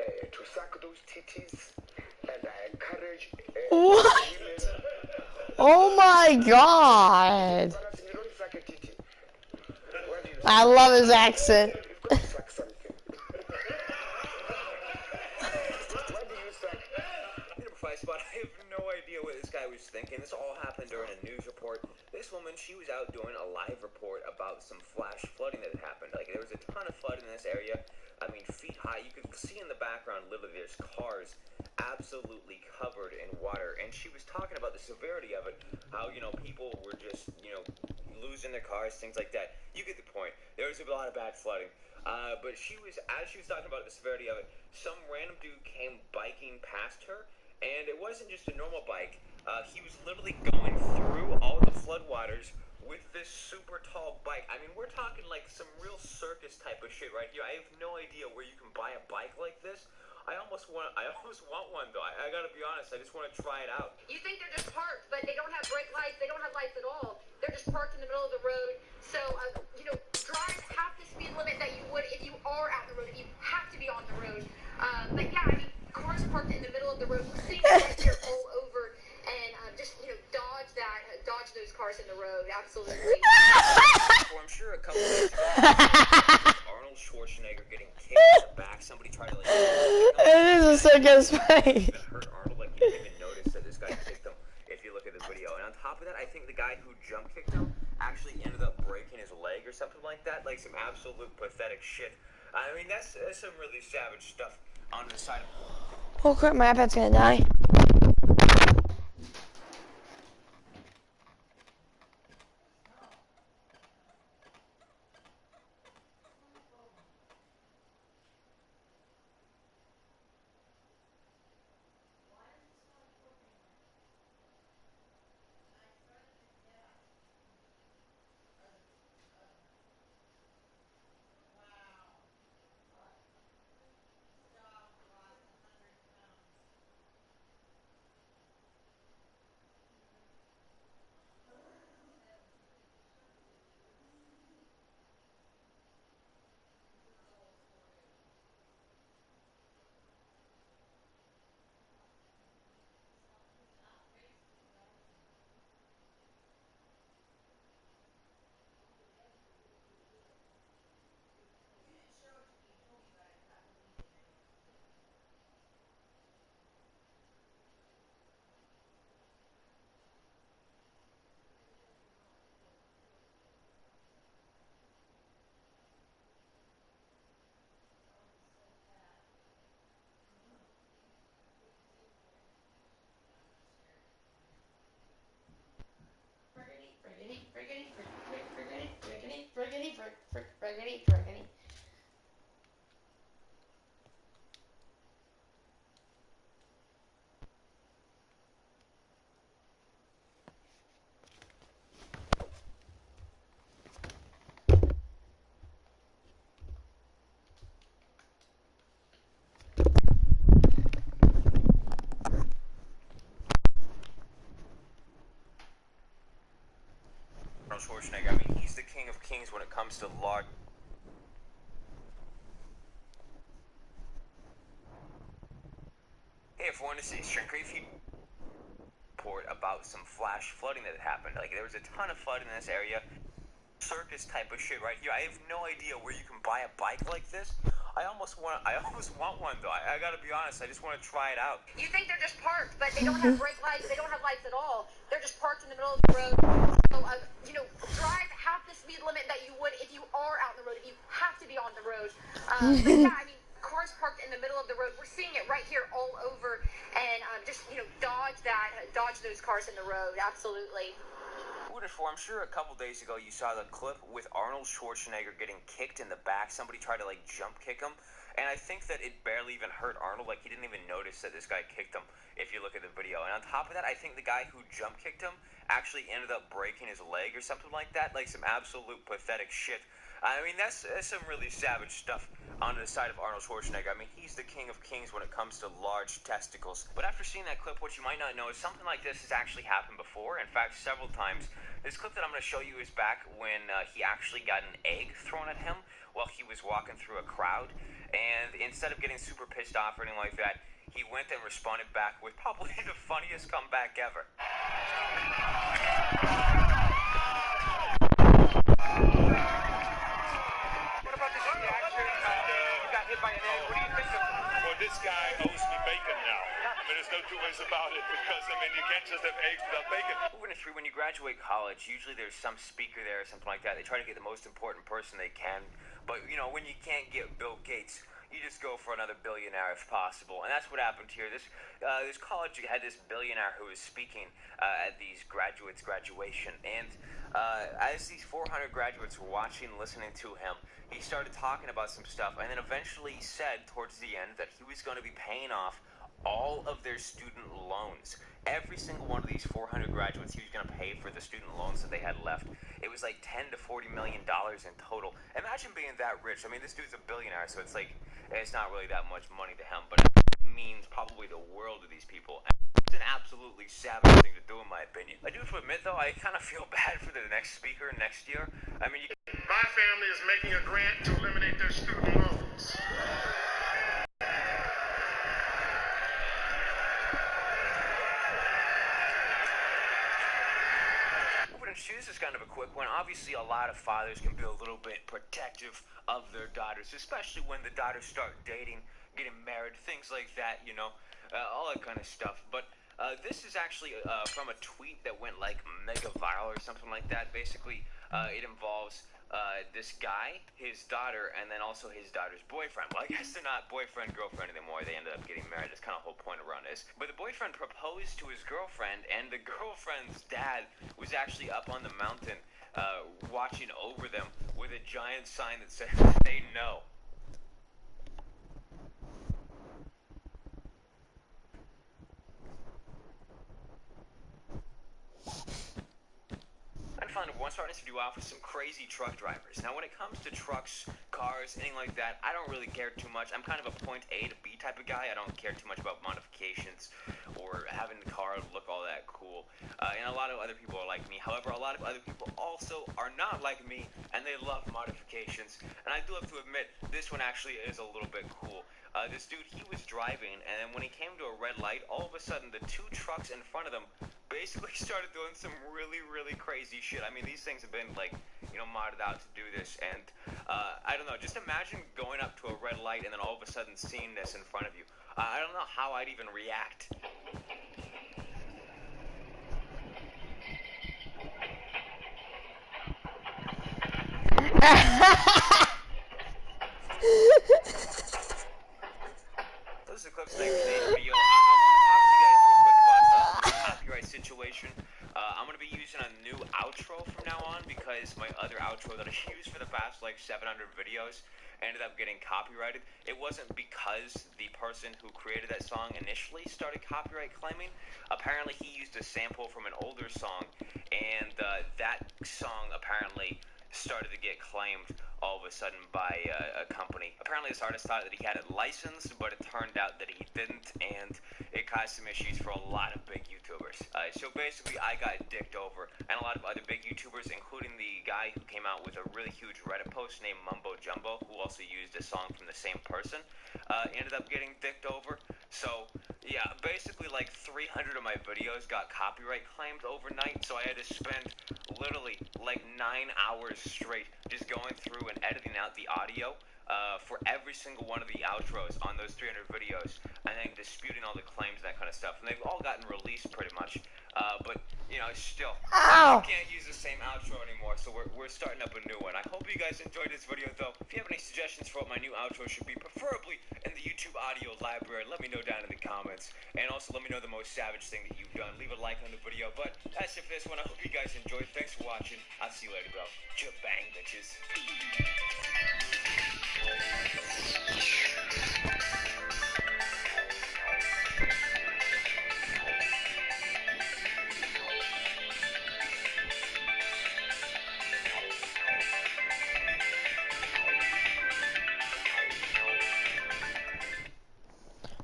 to suck those titties, and I encourage What? women. Oh my god. You don't suck a titty. What do you I love his accent. You've got to suck something. What do you suck? Number 5 spot, I have no idea what this guy was thinking. This all happened during a news report. This woman, she was out doing a live report about some flash flooding that had happened. Like, there was a ton of flooding in this area. I mean, feet high. You could see in the background, literally, there's cars absolutely covered in water. And she was talking about the severity of it. How, you know, people were just, you know, losing their cars, things like that. You get the point. There was a lot of bad flooding. But as she was talking about the severity of it, some random dude came biking past her. And it wasn't just a normal bike. He was literally going through all the floodwaters with this super tall bike. I mean, we're talking like some real circus type of shit right here. I have no idea where you can buy a bike like this. I almost want one though. I gotta be honest. I just want to try it out. You think they're just parked, but they don't have brake lights. They don't have lights at all. They're just parked in the middle of the road. So, you know, drive half the speed limit that you would if you are at the road. If you have to be on the road. But yeah, I mean, cars parked in the middle of the road. See right here all over. And just, you know, dodge those cars in the road. Absolutely. Well, I'm sure a couple of days ago, Arnold Schwarzenegger getting kicked in the back. Somebody tried to like. It is a circus fight. Hurt Arnold, like you didn't even notice that this guy kicked him. If you look at the video, and on top of that, I think the guy who jump kicked him actually ended up breaking his leg or something like that. Like some absolute pathetic shit. I mean, that's some really savage stuff on the side. Oh crap, my iPad's gonna die. maybe. Arnold Schwarzenegger, I mean, he's the king of kings when it comes to large. Hey everyone, this is Shrinkry. If you report about some flash flooding that happened, like there was a ton of flooding in this area, circus type of shit right here. I have no idea where you can buy a bike like this. I almost want one though. I gotta be honest, I just want to try it out. You think they're just parked, but they don't have brake lights, they don't have lights at all. They're just parked in the middle of the road. So, drive half the speed limit that you would if you are out on the road, if you have to be on the road. But yeah, I mean, cars parked in the middle of the road. We're seeing it right here all over. And dodge those cars in the road, absolutely. I'm sure a couple days ago you saw the clip with Arnold Schwarzenegger getting kicked in the back. Somebody tried to jump kick him, and I think that it barely even hurt Arnold. He didn't even notice that this guy kicked him, if you look at the video. And on top of that, I think the guy who jump kicked him actually ended up breaking his leg or something like that. Some absolute pathetic shit. I mean, that's some really savage stuff on the side of Arnold Schwarzenegger. I mean, he's the king of kings when it comes to large testicles. But after seeing that clip, what you might not know is something like this has actually happened before. In fact, several times. This clip that I'm going to show you is back when he actually got an egg thrown at him while he was walking through a crowd. And instead of getting super pissed off or anything like that, he went and responded back with probably the funniest comeback ever. What about this reaction? You got hit by an egg. What do you think of it? Well, this guy owes me bacon now. I mean, there's no two ways about it because, you can't just have eggs without bacon. When you graduate college, usually there's some speaker there or something like that. They try to get the most important person they can. But, when you can't get Bill Gates, you just go for another billionaire if possible. And that's what happened here. This college had this billionaire who was speaking at these graduates' graduation. And as these 400 graduates were watching, listening to him, he started talking about some stuff. And then eventually he said towards the end that he was going to be paying off all of their student loans. Every single one of these 400 graduates, he was going to pay for the student loans that they had left. It was like $10 to $40 million in total. Imagine being that rich. I mean, this dude's a billionaire, so it's not really that much money to him, but it means probably the world to these people. It's an absolutely savage thing to do, in my opinion. I do have to admit, though, I kind of feel bad for the next speaker next year. I mean, my family is making a grant to eliminate their student loans. This is kind of a quick one. Obviously, a lot of fathers can be a little bit protective of their daughters, especially when the daughters start dating, getting married, things like that, all that kind of stuff. But this is actually from a tweet that went mega viral or something like that. Basically, it involves this guy, his daughter, and then also his daughter's boyfriend. Well, I guess they're not boyfriend, girlfriend anymore. They ended up getting married. That's kind of the whole point around this. But the boyfriend proposed to his girlfriend, and the girlfriend's dad was actually up on the mountain watching over them with a giant sign that said, "Say no." One starting to do off with some crazy truck drivers. Now, when it comes to trucks, cars, anything like that, I don't really care too much. I'm kind of a point A to B type of guy. I don't care too much about modifications or having the car look all that cool. And a lot of other people are like me. However, a lot of other people also are not like me, and they love modifications. And I do have to admit, this one actually is a little bit cool. This dude, he was driving, and then when he came to a red light, all of a sudden, the two trucks in front of them basically started doing some really, really crazy shit. I mean, these things have been, modded out to do this, and, I don't know, just imagine going up to a red light and then all of a sudden seeing this in front of you. I don't know how I'd even react. Those are the clips today's video. I want to talk to you guys real quick about the copyright situation. I'm going to be using a new outro from now on because my other outro that I used for the past 700 videos videos ended up getting copyrighted. It wasn't because the person who created that song initially started copyright claiming. Apparently he used a sample from an older song, and that song apparently started to get claimed all of a sudden by a company. Apparently this artist thought that he had it licensed, but it turned out that he didn't, and it caused some issues for a lot of big YouTubers. So basically I got dicked over, and a lot of other big YouTubers, including the guy who came out with a really huge Reddit post named Mumbo Jumbo, who also used a song from the same person, ended up getting dicked over. So yeah, basically like 300 of my videos got copyright claimed overnight, so I had to spend literally like 9 hours straight just going through and editing out the audio for every single one of the outros on those 300 videos, and then disputing all the claims and that kind of stuff. And they've all gotten released pretty much, but you know, still, I can't use the same outro anymore, so we're starting up a new one. I hope you guys enjoyed this video, though. If you have any suggestions for what my new outro should be, preferably in the YouTube audio library, let me know down in the comments. And also let me know the most savage thing that you've done. Leave a like on the video. But that's it for this one. I hope you guys enjoyed. Thanks for watching. I'll see you later, bro. Jabang, bitches.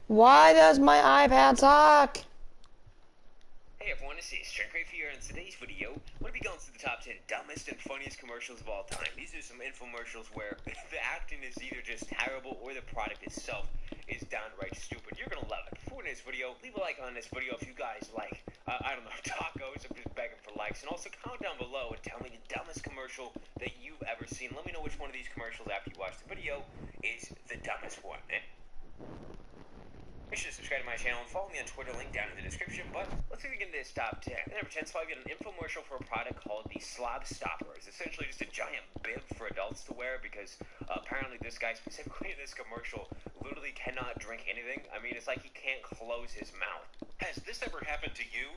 Why does my iPad suck? Hey everyone, it's Strength here. In today's video, we'll be going through the top 10 dumbest and funniest commercials of all time. These are some infomercials where the acting is either just terrible or the product itself is downright stupid. You're gonna love it. Before this video, leave a like on this video if you guys like, I don't know, tacos. I'm just begging for likes. And also comment down below and tell me the dumbest commercial that you've ever seen. Let me know which one of these commercials after you watch the video is the dumbest one. Make sure to subscribe to my channel and follow me on Twitter, link down in the description. But let's see if we can get this top 10. Number 10 spot, we get an infomercial for a product called the Slob Stopper. It's essentially just a giant bib for adults to wear because apparently this guy specifically in this commercial literally cannot drink anything. I mean, it's like he can't close his mouth. Has this ever happened to you?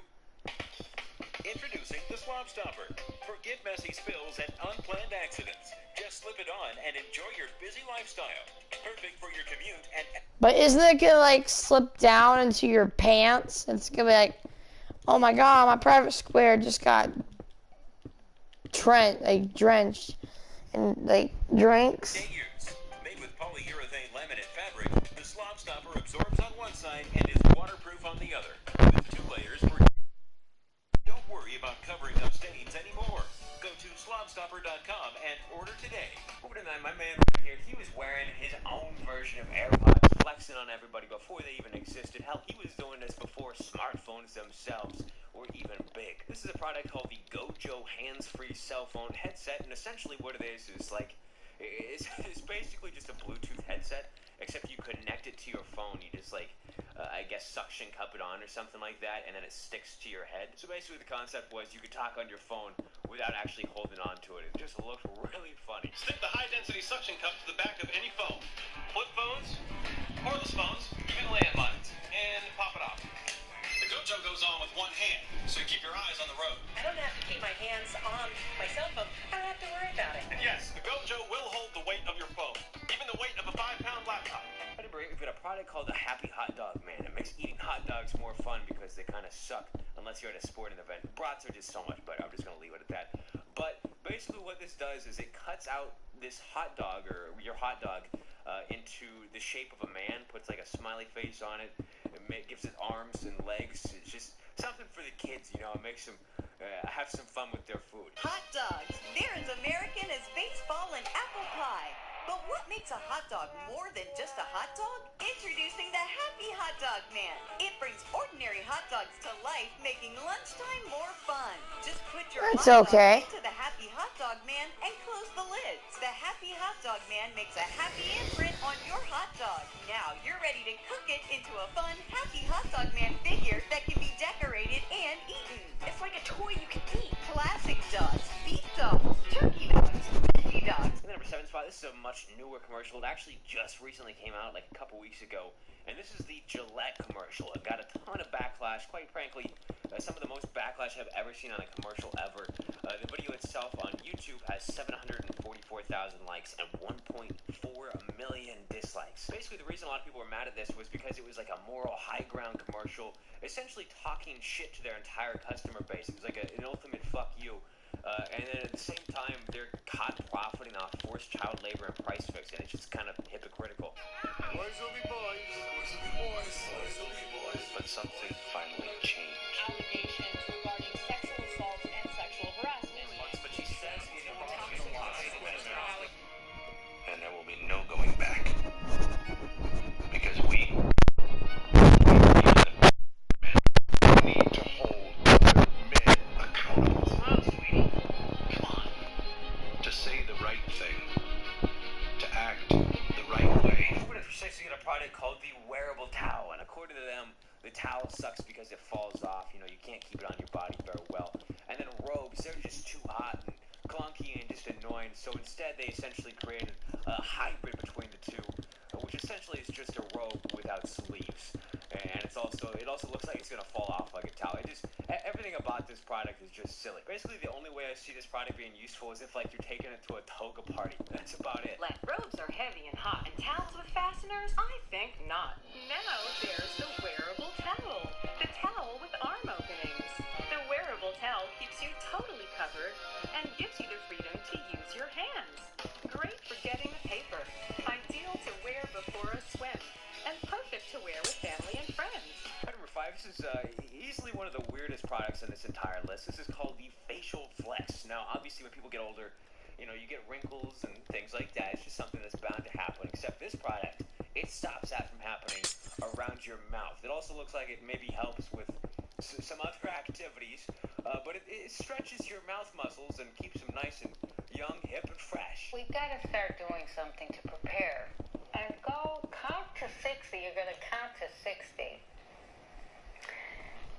Introducing the Slob Stopper. Forget messy spills and unplanned accidents. Just slip it on and enjoy your busy lifestyle. Perfect for your commute and... But isn't it gonna like slip down into your pants? It's gonna be like, oh my god, my private square just got drenched in like drinks. Made with polyurethane laminate fabric, the Slob Stopper absorbs on one side and is waterproof on the other. With 2 layers for... Don't worry about covering up stains anymore. Go to slobstopper.com and order today. Moving to 9, my man right here, he was wearing his own version of AirPods, flexing on everybody before they even existed. Hell, he was doing this before smartphones themselves were even big. This is a product called the Gojo hands-free cell phone headset, and essentially what it is like, it's basically just a Bluetooth headset, except you connect it to your phone. You just like, I guess suction cup it on or something like that, and then it sticks to your head. So basically the concept was you could talk on your phone without actually holding on to it. It just looked really funny. Stick the high-density suction cup to the back of any phone. Flip phones, cordless phones, even landlines, and pop it off. The Gojo goes on with one hand, so you keep your eyes on the road. I don't have to keep my hands on my cell phone. I don't have to worry about it. And yes, the Gojo will hold the weight of your phone, even the weight of a 5-pound laptop. We've got a product called the Happy Hot Dog Man. It makes eating hot dogs more fun because they kind of suck unless you're at a sporting event. Brats are just so much better. I'm just going to leave it at that. But basically what this does is it cuts out this hot dog, or your hot dog, into the shape of a man, puts like a smiley face on it, gives it arms and legs. It's just something for the kids, you know. It makes them have some fun with their food. Hot dogs. They're as American as baseball and apple pie. But what makes a hot dog more than just a hot dog? Introducing the Happy Hot Dog Man. It brings ordinary hot dogs to life, making lunchtime more fun. Just put your hot dog into the Happy Hot Dog Man and close the lids. The Happy Hot Dog Man makes a happy imprint on your hot dog. Now you're ready to cook it into a fun Happy Hot Dog Man figure that can be decorated and eaten. It's like a toy you can eat. Classic dogs, beef dogs, turkey dogs, veggie dogs. And then number 7 spot, this is is a much newer commercial. It actually just recently came out like a couple weeks ago. And this is the Gillette commercial. It got a ton of backlash. Quite frankly, some of the most backlash I've ever seen on a commercial ever. The video itself on YouTube has 744,000 likes and 1.4 million dislikes. Basically, the reason a lot of people were mad at this was because it was like a moral high ground commercial, essentially talking shit to their entire customer base. It was like an ultimate fuck you. And then at the same time, they're caught profiting off forced child labor and price fixing. It's just kind of hypocritical. Boys will be boys. Boys will be boys. Boys will be boys. But something finally changed. Allegations regarding sexual assault and sexual harassment. But she says and there will be no going back. Because we need to hold other men accountable. Come on. To say the right thing. To act the right way. We're essentially a product called the wearable towel, and according to them, the towel sucks because it falls off. You know, you can't keep it on your body very well. And then robes, they're just too hot and clunky and just annoying. So instead, they essentially created a hybrid between the two, which essentially is just a robe without sleeves. And it also looks like it's gonna fall off like a towel. Everything about this product is just silly. Basically, the only way I see this product being useful is if like you're taking it to a toga party. That's about it. Robes are heavy and hot, and towels with fasteners? I think not. Now there's the wearable towel. The towel with arm openings. The wearable towel keeps you totally covered and gives you the freedom to use your hands. Great for getting the paper. Ideal to wear before a swim. And perfect to wear with family and friends. Number 5, this is easily one of the weirdest products on this entire list. This is called the Facial Flex. Now, obviously, when people get older, you know, you get wrinkles and things like that. It's just something that's bound to happen. Except this product, it stops that from happening around your mouth. It also looks like it maybe helps with some other activities, but it stretches your mouth muscles and keeps them nice and young, hip, and fresh. We've got to start doing something to prepare. And count to 60. You're going to count to 60.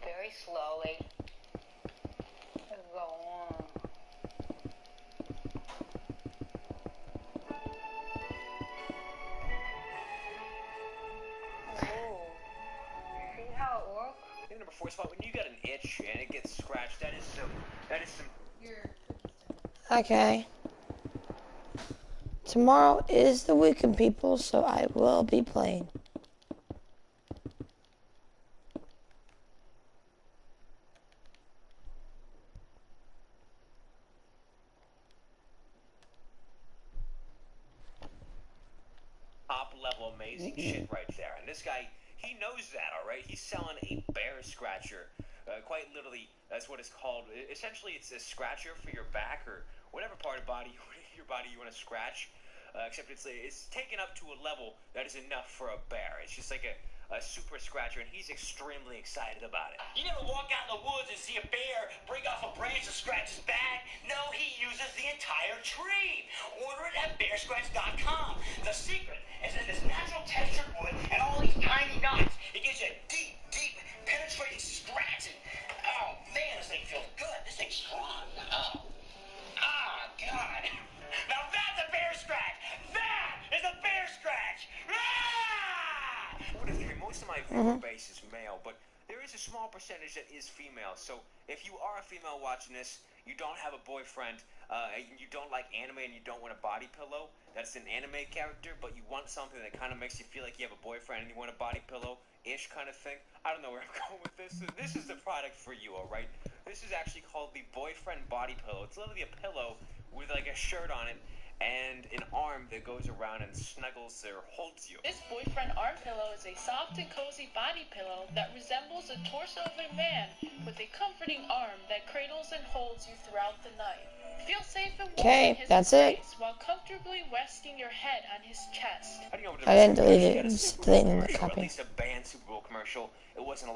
Very slowly. Go on. See how it works? In number 4 spot, when you got an itch and it gets scratched, that is some. Okay. Tomorrow is the weekend, people, so I will be playing. Top level amazing shit right there. And this guy, he knows that, alright? He's selling a bear scratcher. Quite literally, that's what it's called. Essentially, it's a scratcher for your back or whatever part of your body you want to scratch. Except it's taken up to a level that is enough for a bear. It's just like a super scratcher, and he's extremely excited about it. You never walk out in the woods and see a bear break off a branch and scratch his back? No, he uses the entire tree. Order it at bearscratch.com. The secret is in this natural textured wood and all these tiny knots. It gives you a deep, deep, penetrating scratch. And, oh, man, this thing feels good. This thing's strong. Oh. Ah, God. Now that's a bear scratch. That is a bear scratch. Ah! Most of my viewer base is male, but there is a small percentage that is female. So if you are a female watching this, you don't have a boyfriend, and you don't like anime and you don't want a body pillow, that's an anime character, but you want something that kind of makes you feel like you have a boyfriend and you want a body pillow-ish kind of thing. I don't know where I'm going with this. This is the product for you, alright? This is actually called the Boyfriend Body Pillow. It's literally a pillow with like a shirt on it and an arm that goes around and snuggles or holds you. This boyfriend arm pillow is a soft and cozy body pillow that resembles the torso of a man with a comforting arm that cradles and holds you throughout the night. Feel safe and warm in his embrace while comfortably resting your head on his chest. I didn't delete it. It's deleting the copy. At least a banned Super Bowl commercial. It wasn't allowed.